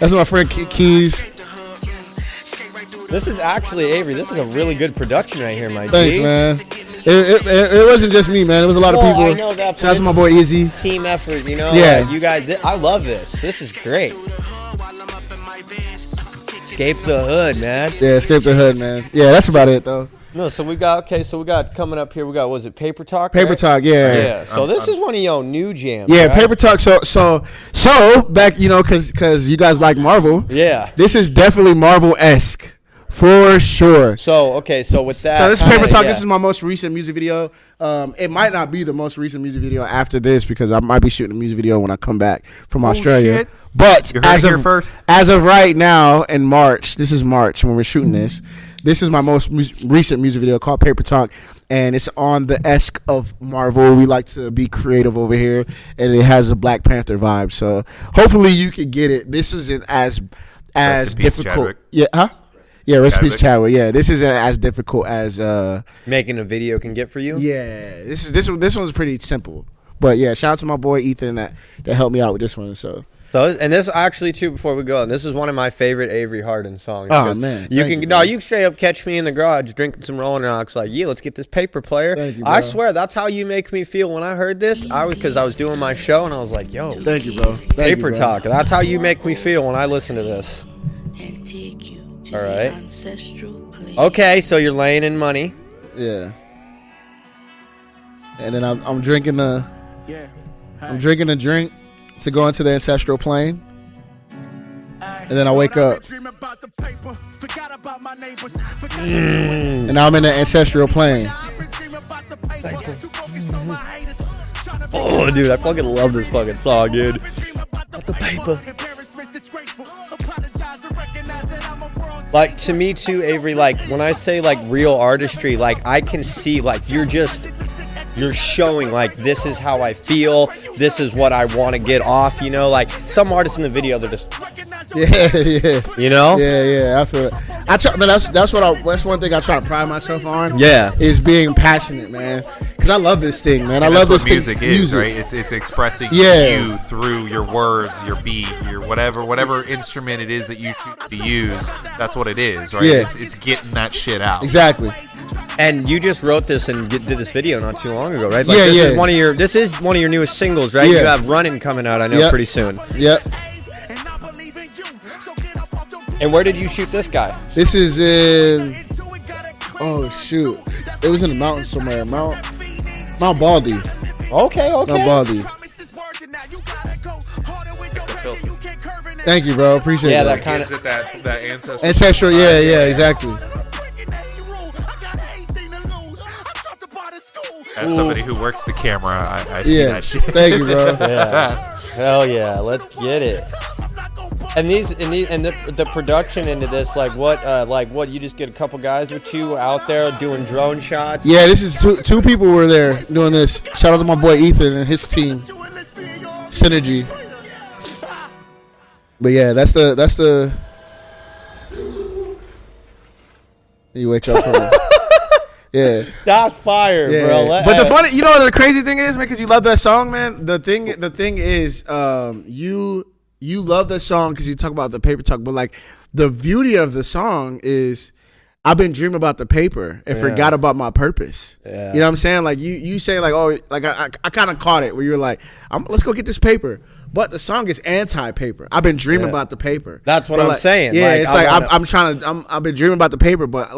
That's my friend Keys. This is actually, Avery, this is a really good production right here, my Thanks, G. man. It wasn't just me, man. It was a lot of people. I know that. Shout out to my boy Izzy. Team effort, you know? Yeah. Like, you guys, I love this. This is great. Escape the hood, man. Yeah, escape the hood, man. Yeah, that's about it, though. No, so we got coming up here, was it Paper Talk? Paper right? Talk, yeah. Yeah, so this is one of your new jams. Yeah, right? Paper Talk. So back, you know, because you guys like Marvel. Yeah. This is definitely Marvel-esque. For sure. So with that. So this is Paper Talk. This is my most recent music video. It might not be the most recent music video after this because I might be shooting a music video when I come back from Australia. Shit. But You heard it here first. as of right now in March, this is March when we're shooting this. This is my most recent music video called Paper Talk, and it's on the esque of Marvel. We like to be creative over here, and it has a Black Panther vibe. So hopefully you can get it. This isn't as Rest in peace, difficult. Chadwick. Yeah, huh? Yeah, rest in peace, Chadwick. Yeah, this isn't as difficult as making a video can get for you. Yeah, this one's pretty simple. But yeah, shout out to my boy Ethan that helped me out with this one. So and this actually too, before we go, this is one of my favorite Avery Harden songs. Oh man, you can straight up catch me in the garage drinking some Rolling Rocks, like, yeah, let's get this paper player. Thank you, bro. I swear that's how you make me feel when I heard this. Because I was doing my show and I was like, yo, thank you, bro. Paper Talk. That's how you make me feel when I listen to this. All right. Okay, so you're laying in money. Yeah. And then I'm drinking a drink to go into the ancestral plane. And then I wake up. And now I'm in the ancestral plane. Oh, dude, I fucking love this fucking song, dude. Got the paper. Like, to me too, Avery, like, when I say, like, real artistry, like, I can see, like, you're showing, like, this is how I feel, this is what I want to get off, you know? Like, some artists in the video, they're just... Yeah. You know? Yeah, I feel it. But that's one thing I try to pride myself on. Yeah. Is being passionate, man. Because I love this thing, man. And I love this music thing. Music is, right? It's expressing you through your words, your beat, your whatever instrument it is that you choose to use. That's what it is, right? Yeah. It's getting that shit out. Exactly. And you just wrote this and did this video not too long ago, right? Like, Yeah, this yeah. This is one of your newest singles, right? Yeah. You have Running coming out, I know, pretty soon. Yep. And where did you shoot this guy? This is in... Oh, shoot. It was in the mountains somewhere. Mount Baldy. Okay. Mount Baldy. Thank you, bro. Appreciate Yeah, that. that kind of... Is it that ancestral? Ancestral, yeah, exactly. As somebody who works the camera, I see that shit. Thank you, bro. Yeah. Hell yeah, let's get it. And the production into this, like what you just get a couple guys with you out there doing drone shots? Yeah, this is two people were there doing this. Shout out to my boy Ethan and his team. Synergy. But yeah, that's the you wake up from yeah. That's fire, Yeah. bro. But the funny, the crazy thing is, man, because you love that song, man. The thing is, you love that song because you talk about the paper talk, but like the beauty of the song is, I've been dreaming about the paper and forgot about my purpose. Yeah. You know what I'm saying? Like you say like, oh, like I kind of caught it where you're like, let's go get this paper. But the song is anti-paper. I've been dreaming about the paper. That's what I'm saying. Yeah, like, it's like I've been dreaming about the paper, but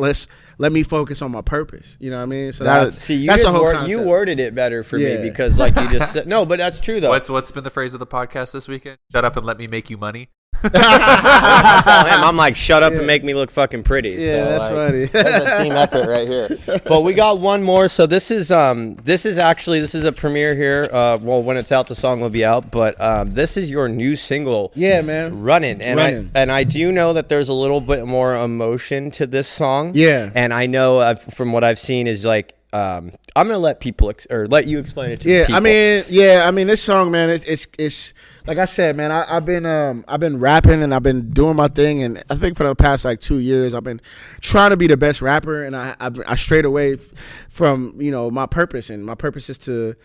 let me focus on my purpose. You know what I mean? So that's the whole concept. You worded it better for me because like you just said, no, but that's true though. What's been the phrase of the podcast this weekend? Shut up and let me make you money. I'm like, shut up and make me look fucking pretty. Yeah, so, that's like, funny. That's a team effort right here. But we got one more. So this is a premiere here. Well, when it's out, the song will be out. But this is your new single. Yeah, man. Running. Running. I do know that there's a little bit more emotion to this song. Yeah. And I know from what I've seen is like, I'm gonna let people let you explain it to people. I mean, this song, man, it's like I said, man. I've been rapping and I've been doing my thing, and I think for the past like 2 years, I've been trying to be the best rapper, and I strayed away from my purpose, and my purpose is to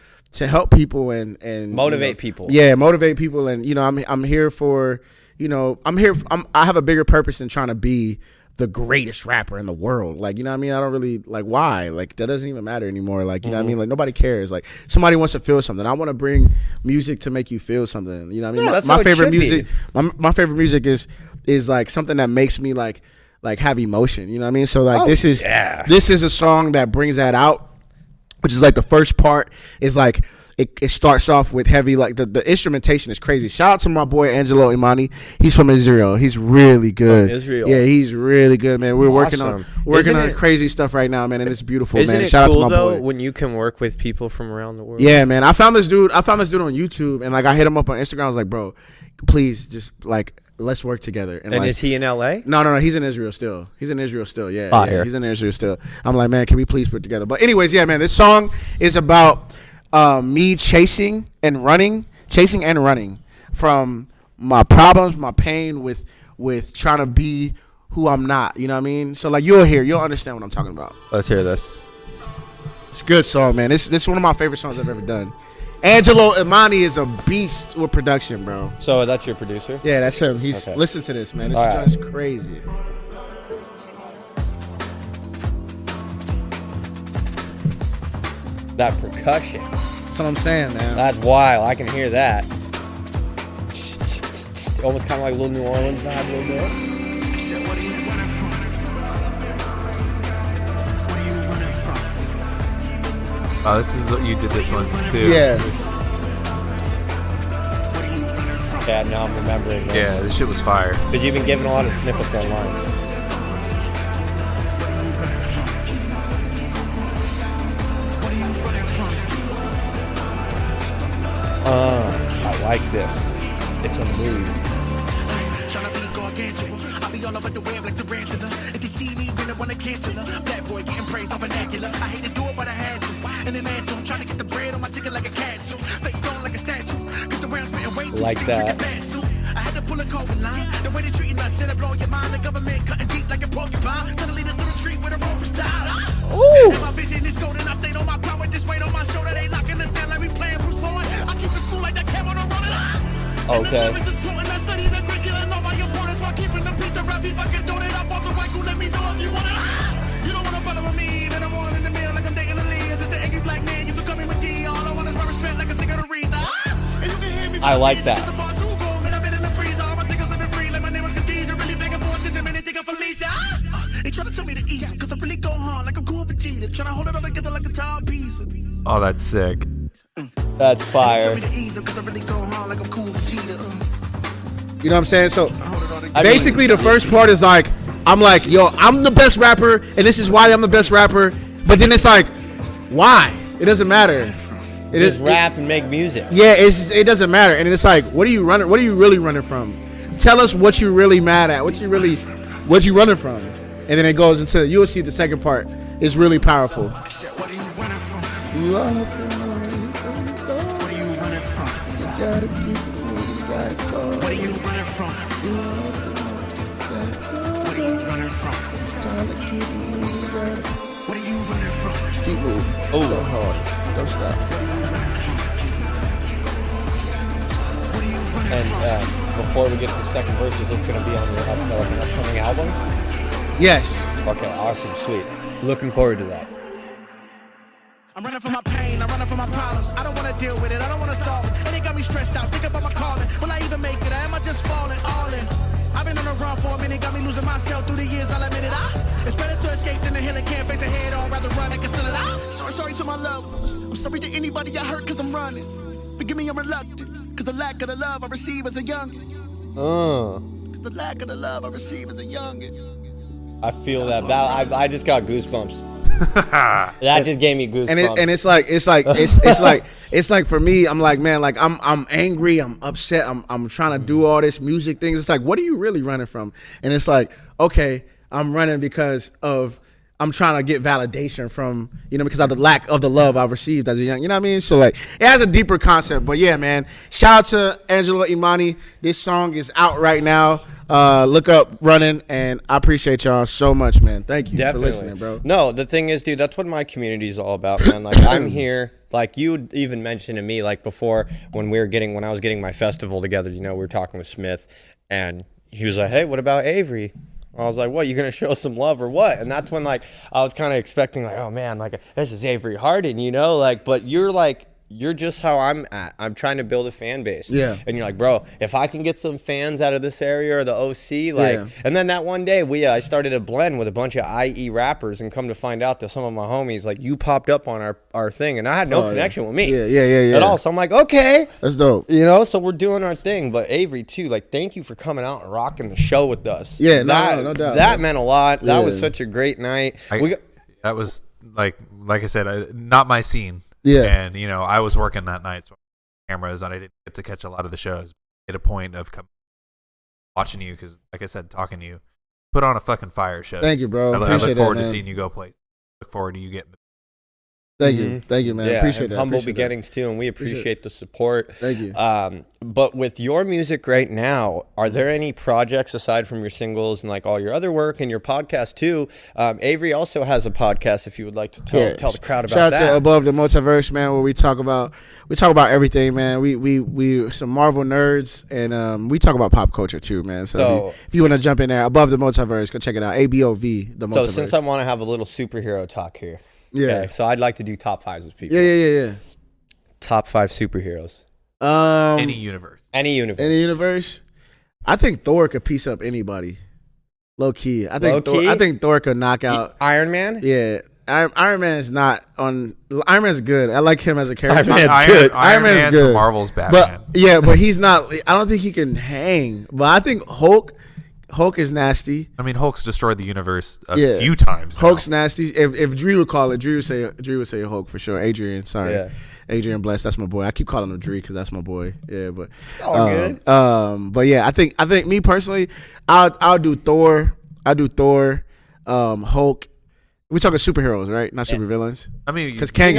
help people and motivate people. Yeah, motivate people, and I'm here for I have a bigger purpose than trying to be the greatest rapper in the world. Like, you know what I mean? I don't really like why. Like, that doesn't even matter anymore. Like, you know what I mean? Like, nobody cares. Like, somebody wants to feel something. I want to bring music to make you feel something. You know what I mean? Yeah, that's my how it favorite should music be. my favorite music is like something that makes me like have emotion. You know what I mean? So like this is a song that brings that out, which is like the first part is like it starts off with heavy, like the instrumentation is crazy. Shout out to my boy Angelo Imani. He's from Israel. He's really good. From Israel. Yeah, he's really good, man. We're Awesome. working on crazy stuff right now, man, and it's beautiful, Isn't man. it Shout cool out to my though boy. when you can work with people from around the world? Yeah, man. I found this dude on YouTube, and like I hit him up on Instagram. I was like, bro, please just like let's work together. And like, is he in LA? No. He's in Israel still. Yeah. Fire. Yeah, he's in Israel still. I'm like, man, can we please put it together? But anyways, yeah, man, this song is about me chasing and running from my problems, my pain with trying to be who I'm not. You know what I mean? So like you'll understand what I'm talking about. Let's hear this. It's a good song, man. This is one of my favorite songs I've ever done. Angelo Imani is a beast with production, bro. So that's your producer? Yeah, that's him. Okay. Listen to this, man. This All is right. just crazy. That percussion. That's what I'm saying, man. That's wild. I can hear that. Almost kind of like a little New Orleans vibe a little bit. Oh, this is you did this one too. Yeah. Yeah, now I'm remembering this. Yeah, this shit was fire. Because you've been giving a lot of snippets online. I like this. It's a move. Tryna be gargantuan. I be all over the web like tarantula. If they see me, really wanna cancel her. Black boy getting praised on vernacular. I hate to do it, but I had to. And then man, I'm trying to get the bread on my ticket like a cat. So face stone like a statue. Cause the rounds spitting way too like sick, that. I had to pull a COVID line. The way they treating us, it'll blow your mind. The government cutting deep like a porcupine. Trying to lead us to the tree with a rope style. Ooh. And my vision is golden. I stayed on my power, just weight on my shoulder. They locking us down like we playing Bruce Bowen. I keep it smooth like that camera on rolling. Okay. And the is potent. I study the grace, get know by your opponents while keeping the peace. The rap, if I can do it up off the right, cool, let me know if you want it. You don't want to follow with me, then I'm on in the middle like I'm dating a lead. Just an angry black man, you can come in with D. All I want is my respect like a singer to read. And you can hear me. I like that. They try to tell me to ease, cause I really go hard like a cool Vegeta. Trying to hold it all together like a tall piece. Oh, that's sick. That's fire. Tell me to ease, cause I really go hard like I'm cool Vegeta. You know what I'm saying? So I basically, the first part is like, I'm like, yo, I'm the best rapper, and this is why I'm the best rapper. But then it's like, why? It doesn't matter. It Just is rap and make music. Yeah, it doesn't matter. And it's like, what are you running? What are you really running from? Tell us what you're really mad at. What you running from? And then it goes into, you'll see the second part is really powerful. What are you running from? You are What are you running from? gotta keep it, What are you running from? What are you running from? What are you running from? keep moving. Oh, Go hard. Don't stop. and before we get to the second verse, is this going to be on your upcoming album? Yes. Okay, awesome, sweet. Looking forward to that. I'm running from my pain, I'm running from my problems. I don't want to deal with it, I don't want to solve it. And it got me stressed out, think about my calling. Will I even make it, or am I just falling all in? I've been on the run for a minute, got me losing myself through the years, I'll admit it. It's better to escape than to heal it, can't face it head on, rather run and conceal it. Sorry to my loved ones. I'm sorry to anybody I hurt, cause I'm running. Forgive me, I'm reluctant, cause the lack of the love I received as a youngin'. Cause the lack of the love I received as a youngin'. I feel that. I just got goosebumps. That just gave me goosebumps. And it's like for me, I'm like, man, like I'm angry, I'm upset, I'm trying to do all this music things. It's like, what are you really running from? And it's like, okay, I'm running because of I'm trying to get validation from, because of the lack of the love I received as a young, you know what I mean? So like, it has a deeper concept, but yeah, man, shout out to Angelo Imani. This song is out right now. Look up Running, and I appreciate y'all so much, man. Thank you for listening, bro. No, the thing is, dude, that's what my community is all about, man. Like, I'm here. Like, you even mentioned to me, like, before when I was getting my festival together, we were talking with Smith, and he was like, hey, what about Avery? I was like, what, you gonna show some love or what? And that's when, like, I was kind of expecting, like, oh man, like, this is Avery Harden, like, but you're just how I'm at. I'm trying to build a fan base. Yeah. And you're like, bro, if I can get some fans out of this area or the OC, like, Yeah. And then that one day I started a blend with a bunch of IE rappers, and come to find out that some of my homies, like, you popped up on our thing, and I had no connection with me. Yeah. At all. So I'm like, okay. That's dope. So we're doing our thing. But Avery too, like, thank you for coming out and rocking the show with us. Yeah, no doubt. That meant a lot. That Yeah. was such a great night. That was like I said, not my scene. Yeah. And, I was working that night, so cameras, and I didn't get to catch a lot of the shows. At a point of watching you, because, like I said, talking to you, put on a fucking fire show. Thank you, bro. I Appreciate look forward that, to man. seeing you go play. Look forward to you getting. Thank you, man. Yeah, Appreciate and that. humble Appreciate beginnings too, and we appreciate the support. Thank you. But with your music right now, are there any projects aside from your singles and like all your other work and your podcast too? Avery also has a podcast. If you would like to tell the crowd about Shout that. out to Above the Multiverse, man, where we talk about everything, man. We some Marvel nerds, and we talk about pop culture too, man. So if you want to jump in there, Above the Multiverse, go check it out. ABOV the Multiverse. So since I want to have a little superhero talk here, Yeah. so I'd like to do top fives with people. Yeah. Top 5 superheroes. Any universe. Any universe. Any universe. I think Thor could piece up anybody. Low key. I think Thor could knock out Iron Man. Yeah. Iron Man is not on. Iron Man's good. I like him as a character. Iron Man's good. Marvel's Batman. But he's not. I don't think he can hang. But I think Hulk is nasty. I mean, Hulk's destroyed the universe a few times now. Hulk's nasty. If Drew would call it, Drew would say Hulk for sure. Adrian, sorry. Adrian Bless, that's my boy. I keep calling him Dree because that's my boy. Yeah, but It's all good. But yeah, I think me personally, I'll do Thor. Hulk. We're talking superheroes, right? Not supervillains. I mean, because Kang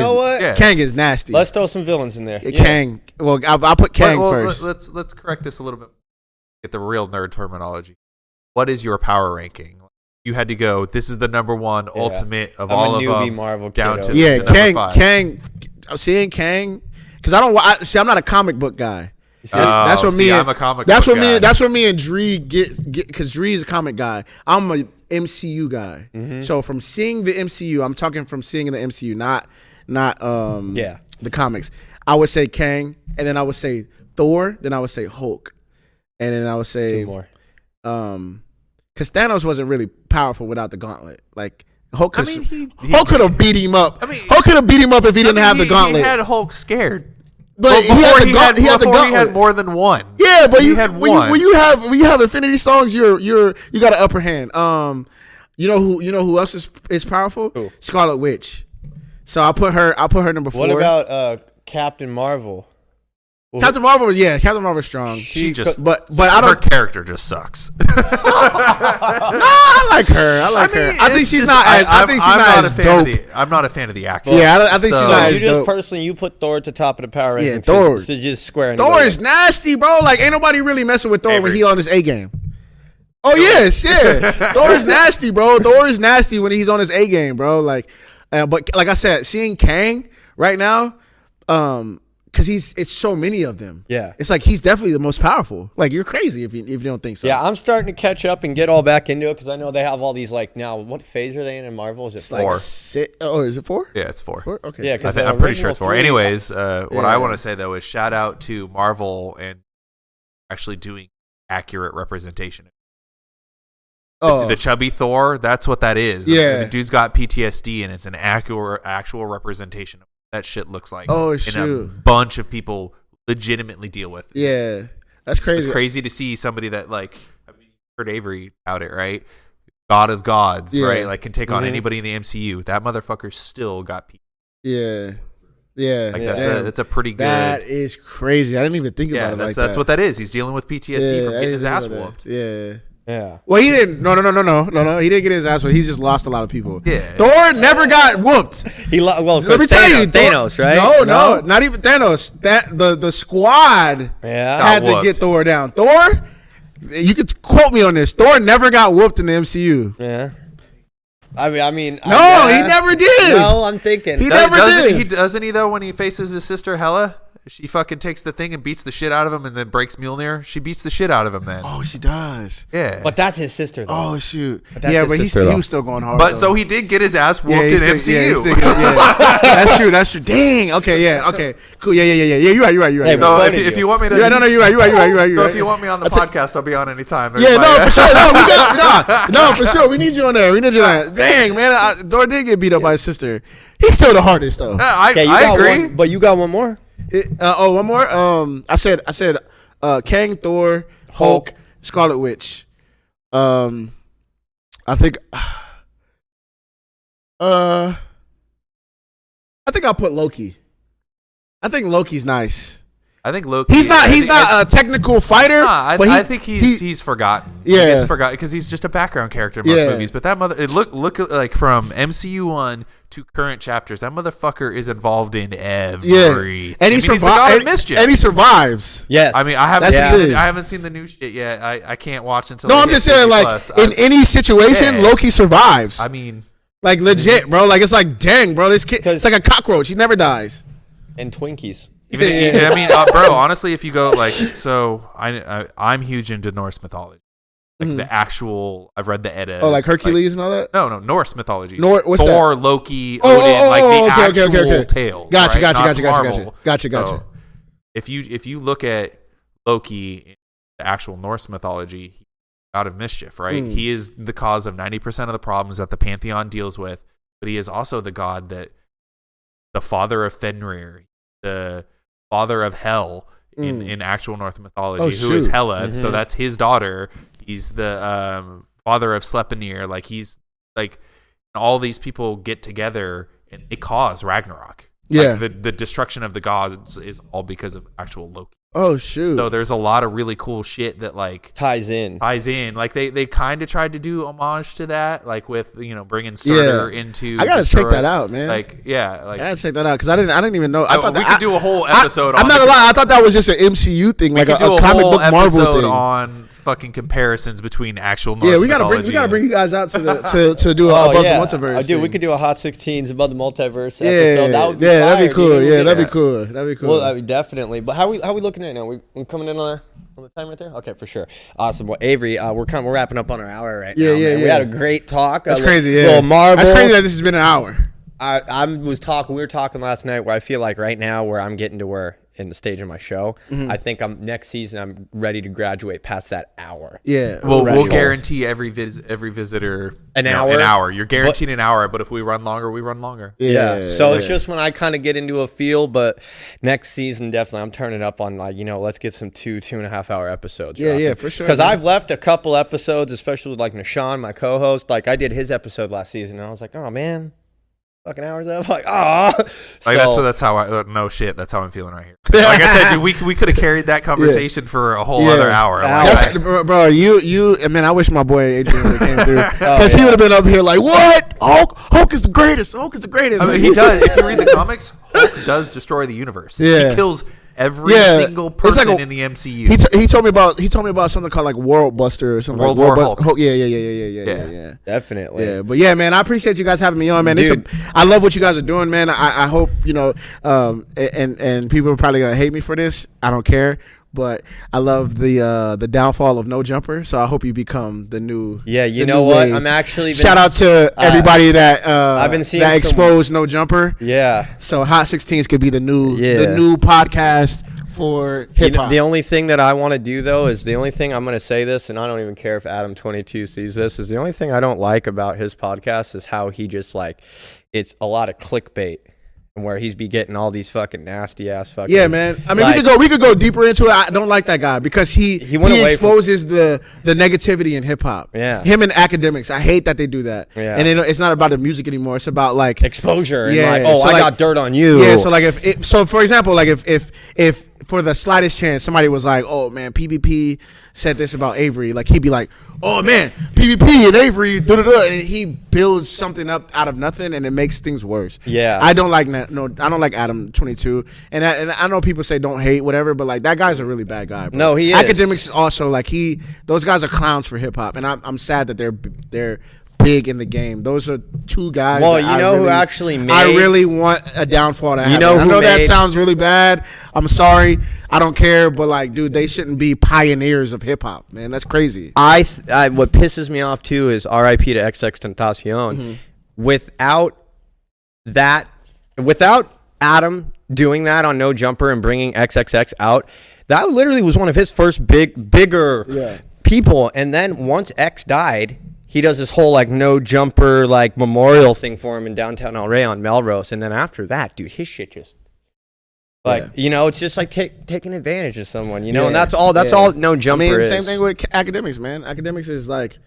Kang is nasty. Let's throw some villains in there. Kang. Well, I'll put Kang first. Let's correct this a little bit. Get the real nerd terminology. What is your power ranking? You had to go. This is the number one ultimate of all of them. Marvel down kiddo. to Kang. number 5. Kang. I'm seeing Kang because I'm not a comic book guy. That's what I'm a comic. That's book what guy. me. That's what me and Dree get because Dree's a comic guy. I'm a MCU guy. So from seeing the MCU, I'm talking from seeing the MCU, not the comics. I would say Kang, and then I would say Thor, then I would say Hulk, and then I would say 2 more. Because Thanos wasn't really powerful without the gauntlet. Like Hulk could Hulk have beat him up. I mean, Hulk could have beat him up if he didn't have the gauntlet. He had Hulk scared. But he had the gauntlet. He had more than one. Yeah, but he had one. When you have Infinity Stones, you got an upper hand. You know who else is powerful? Who? Scarlet Witch. So I'll put her number 4. What about Captain Marvel? Captain Marvel? Yeah, Captain Marvel's strong. But I don't. Her character just sucks. I like her. I think she's not. I think she's not as dope. I'm not a fan of the actress. Yeah, I think she's not as you just dope. personally you put Thor at the top of the power ranking. Yeah, Thor. So just square. Thor is nasty, bro. Like ain't nobody really messing with Thor when Avery. he on his A game. Oh yes, yeah. Thor is nasty, bro. Thor is nasty when he's on his A game, bro. Like, but like I said, seeing Kang right now, because it's so many of them. Yeah, it's like he's definitely the most powerful. Like you're crazy if you don't think so. Yeah, I'm starting to catch up and get all back into it because I know they have all these like now. What phase are they in Marvel? Is it 4? Is it 4? Yeah, it's 4. 4? Okay. Yeah, I'm pretty sure it's 4. 3, Anyways, what I want to say though is shout out to Marvel and actually doing accurate representation. The chubby Thor, that's what that is. Yeah. The dude's got PTSD, and it's an actual representation of what that shit looks like. Oh, and shoot. a bunch of people legitimately deal with it. Yeah, that's crazy. It's crazy to see somebody that, like, I mean, you heard Avery out it, right? God of gods, right? Like, can take on anybody in the MCU. That motherfucker still got PTSD. Yeah. Yeah. Like, that's a pretty good. That is crazy. I didn't even think about it like that. That's what that is. He's dealing with PTSD from getting his ass whooped. Yeah. Yeah. Well, he didn't. No. He didn't get his ass whooped. He just lost a lot of people. Yeah. Thor never got whooped. Let me tell you, Thanos, right? No, not even Thanos. That the squad had to get Thor down. Thor, you could quote me on this. Thor never got whooped in the MCU. Yeah. I mean. No, he never did. No, I'm thinking. He never did. Doesn't he though? When he faces his sister Hela, she fucking takes the thing and beats the shit out of him, and then breaks Mjolnir. She beats the shit out of him then. Oh, she does. Yeah. But that's his sister, though. Oh shoot. But he was still going hard. But so he did get his ass whooped in MCU. Yeah, that's true. Dang. Okay. Yeah. Okay. Cool. Yeah. You're right. Hey, No, if you want me to, you're right. So if you want me on the podcast, I'll be on anytime. Yeah, no, for sure. No, for sure. We need you on there. Dang, man. Thor did get beat up by his sister. He's still the hardest though. I agree. But you got one more. One more. I said, Kang, Thor, Hulk, Scarlet Witch. I think I'll put Loki. I think Loki's nice. I think Loki. He's not a technical fighter. But I think he's forgotten. Yeah, he gets forgotten because he's just a background character in most movies. But that look like from MCU 1 to current chapters, that motherfucker is involved in every. Yeah. And he survives. And he survives. Yes. I mean, I haven't seen the new shit yet. I can't watch until. No, I'm just saying, like in any situation, Loki survives. I mean, like legit, bro. Like it's like, dang, bro, this kid, it's like a cockroach. He never dies. And Twinkies. I mean, bro. Honestly, if you go like, so I'm huge into Norse mythology, like the actual. I've read the Eddas. Oh, like Hercules and all that. No, Norse mythology. What's Thor, that? Loki, Odin, like the actual tales. Gotcha. So if you look at Loki, the actual Norse mythology, he's out of mischief, right? He is the cause of 90% of the problems that the pantheon deals with, but he is also the god that the father of Fenrir, the father of Hel in actual Norse mythology, who is Hela. So that's his daughter. He's the father of Sleipnir. Like he's like all these people get together and they cause Ragnarok. Yeah. Like the destruction of the gods is all because of actual Loki. Oh shoot! So there's a lot of really cool shit that like ties in. Like they kind of tried to do homage to that, like with bringing Surtur into. I gotta check that out, man. I gotta check that out because I didn't even know. I thought we could do a whole episode. I'm not gonna lie. I thought that was just an MCU thing, like a comic book Marvel thing. On fucking comparisons between actual. Yeah, we gotta bring you guys out to do above the multiverse. Dude, we could do a Hot 16's above the multiverse episode. That would be that'd be cool. That'd be cool. Well, definitely. But how we looking right now? We coming in on the time right there? Okay, for sure. Awesome. Well, Avery, we're wrapping up on our hour right now. Yeah. We had a great talk. That's crazy. Yeah, little Marvel. That's crazy that this has been an hour. We were talking last night where I feel like right now where I'm getting to where in the stage of my show, I think next season I'm ready to graduate past that hour. Yeah. We'll guarantee every visitor an hour. You're guaranteed an hour, but if we run longer, we run longer. Yeah. So it's just when I kind of get into a feel, but next season definitely I'm turning up on let's get some 2.5 hour episodes. Yeah, for sure. Because I've left a couple episodes, especially with like Nashawn, my co-host. Like I did his episode last season, and I was like, oh man. Fucking hours up, like that's how no shit. That's how I'm feeling right here. Like I said, dude, we could have carried that conversation for a whole other hour. Bro, you. I mean, I wish my boy Adrian would have came through because he would have been up here like, what? Hulk is the greatest. Hulk is the greatest. I mean, he does. If you read the comics, Hulk does destroy the universe. Yeah. He kills every single person in the MCU. He told me about something called like World Buster or something. World War Hulk. Yeah. Definitely. Yeah, but yeah, man, I appreciate you guys having me on, man. I love what you guys are doing, man. I hope and people are probably gonna hate me for this. I don't care. But I love the downfall of No Jumper, so I hope you become the new. Yeah, you know what? I'm actually shout out to everybody that I've been seeing that exposed No Jumper. Yeah. So Hot 16's could be the new podcast for hip hop. The only thing that I want to do though is the only thing I'm going to say this, and I don't even care if Adam22 sees this. Is the only thing I don't like about his podcast is how he just it's a lot of clickbait. Where he's be getting all these fucking nasty ass fucking. Yeah, man. I mean, we could go deeper into it. I don't like that guy because he exposes the negativity in hip hop. Yeah. Him and academics. I hate that they do that. Yeah. And it's not about the music anymore. It's about like exposure. Yeah. And I got dirt on you. Yeah. So like for example, like if for the slightest chance somebody was like, oh man, PvP said this about Avery, like he'd be like, oh man, PvP and Avery, and he builds something up out of nothing, and it makes things worse. Yeah, I don't like Adam22, and I know people say don't hate whatever, but like that guy's a really bad guy. Bro. No, he is. Academics also those guys are clowns for hip hop, and I'm sad that they're big in the game. Those are two guys. Well, who actually made. I really want a downfall to happen. I know that sounds really bad. I'm sorry. I don't care, but like, dude, they shouldn't be pioneers of hip hop, man. That's crazy. What pisses me off too is R.I.P. to XX Tentacion. Mm-hmm. Without Adam doing that on No Jumper and bringing XXX out, that literally was one of his first bigger people. And then once X died, he does this whole like No Jumper like memorial thing for him in downtown El Rey on Melrose. And then after that, dude, his shit just. It's just like taking advantage of someone, and that's all No Jumper is. Same thing with academics, man. Academics is like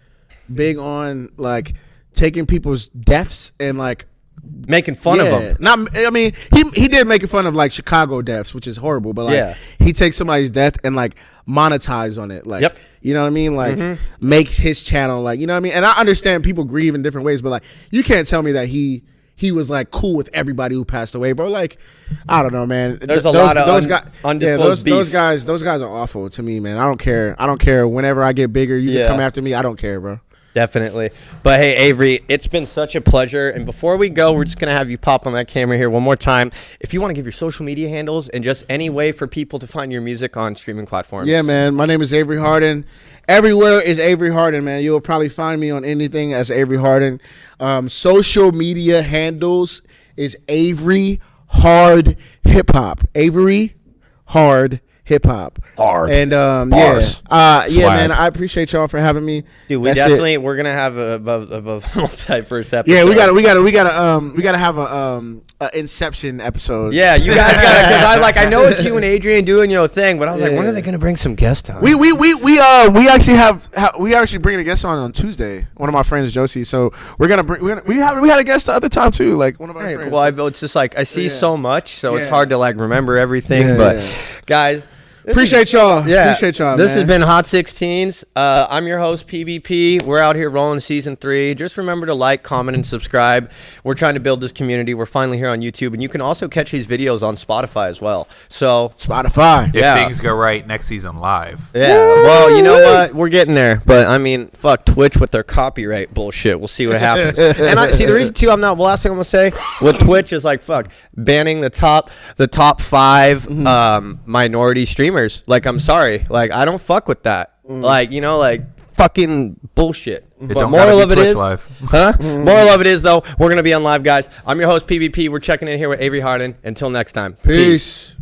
big on like taking people's deaths and like making fun of them. He did making fun of like Chicago deaths, which is horrible, but like he takes somebody's death and like monetize on it. Like, you know what I mean? Like makes his channel like, you know what I mean? And I understand people grieve in different ways, but like you can't tell me that he was like cool with everybody who passed away, bro. Like, I don't know, man. There's a lot of undisclosed beef. Those guys are awful to me, man. I don't care. Whenever I get bigger, you can come after me. I don't care, bro. Definitely. But hey, Avery, it's been such a pleasure. And before we go, we're just going to have you pop on that camera here one more time. If you want to give your social media handles and just any way for people to find your music on streaming platforms. Yeah, man. My name is Avery Harden. Everywhere is Avery Harden, man. You'll probably find me on anything as Avery Harden. Social media handles is Avery Hard Hip Hop. Avery Hard hip hop. Hard. And Bars. yeah, Swag. man, I appreciate y'all for having me. Dude, we're gonna have a multi-verse episode. Yeah, we gotta have a Inception episode. Yeah, you guys gotta, because I know it's you and Adrian doing your thing, but I was like, when are they gonna bring some guests on? We actually bringing a guest on Tuesday. One of my friends, Josie. So we had a guest the other time too. Like one of our friends. Well, it's just like I see so much, so it's Yeah. hard to like remember everything. Yeah, but yeah. guys. Appreciate y'all. Appreciate y'all. This man. has been Hot 16's. I'm your host, PBP. We're out here rolling season 3. Just remember to like, comment, and subscribe. We're trying to build this community. We're finally here on YouTube, and you can also catch these videos on Spotify as well. So Spotify. If things go right, next season live. yeah. Well, you know what? We're getting there. But I mean, fuck Twitch with their copyright bullshit. We'll see what happens. And I see the reason too. Last thing I'm gonna say with Twitch is like fuck banning the top 5 minority streamers. Like, I'm sorry. Like, I don't fuck with that. Like, like fucking bullshit. But moral of it is, moral of it is though, we're gonna be on live, guys. I'm your host PvP. We're checking in here with Avery Harden. Until next time. Peace.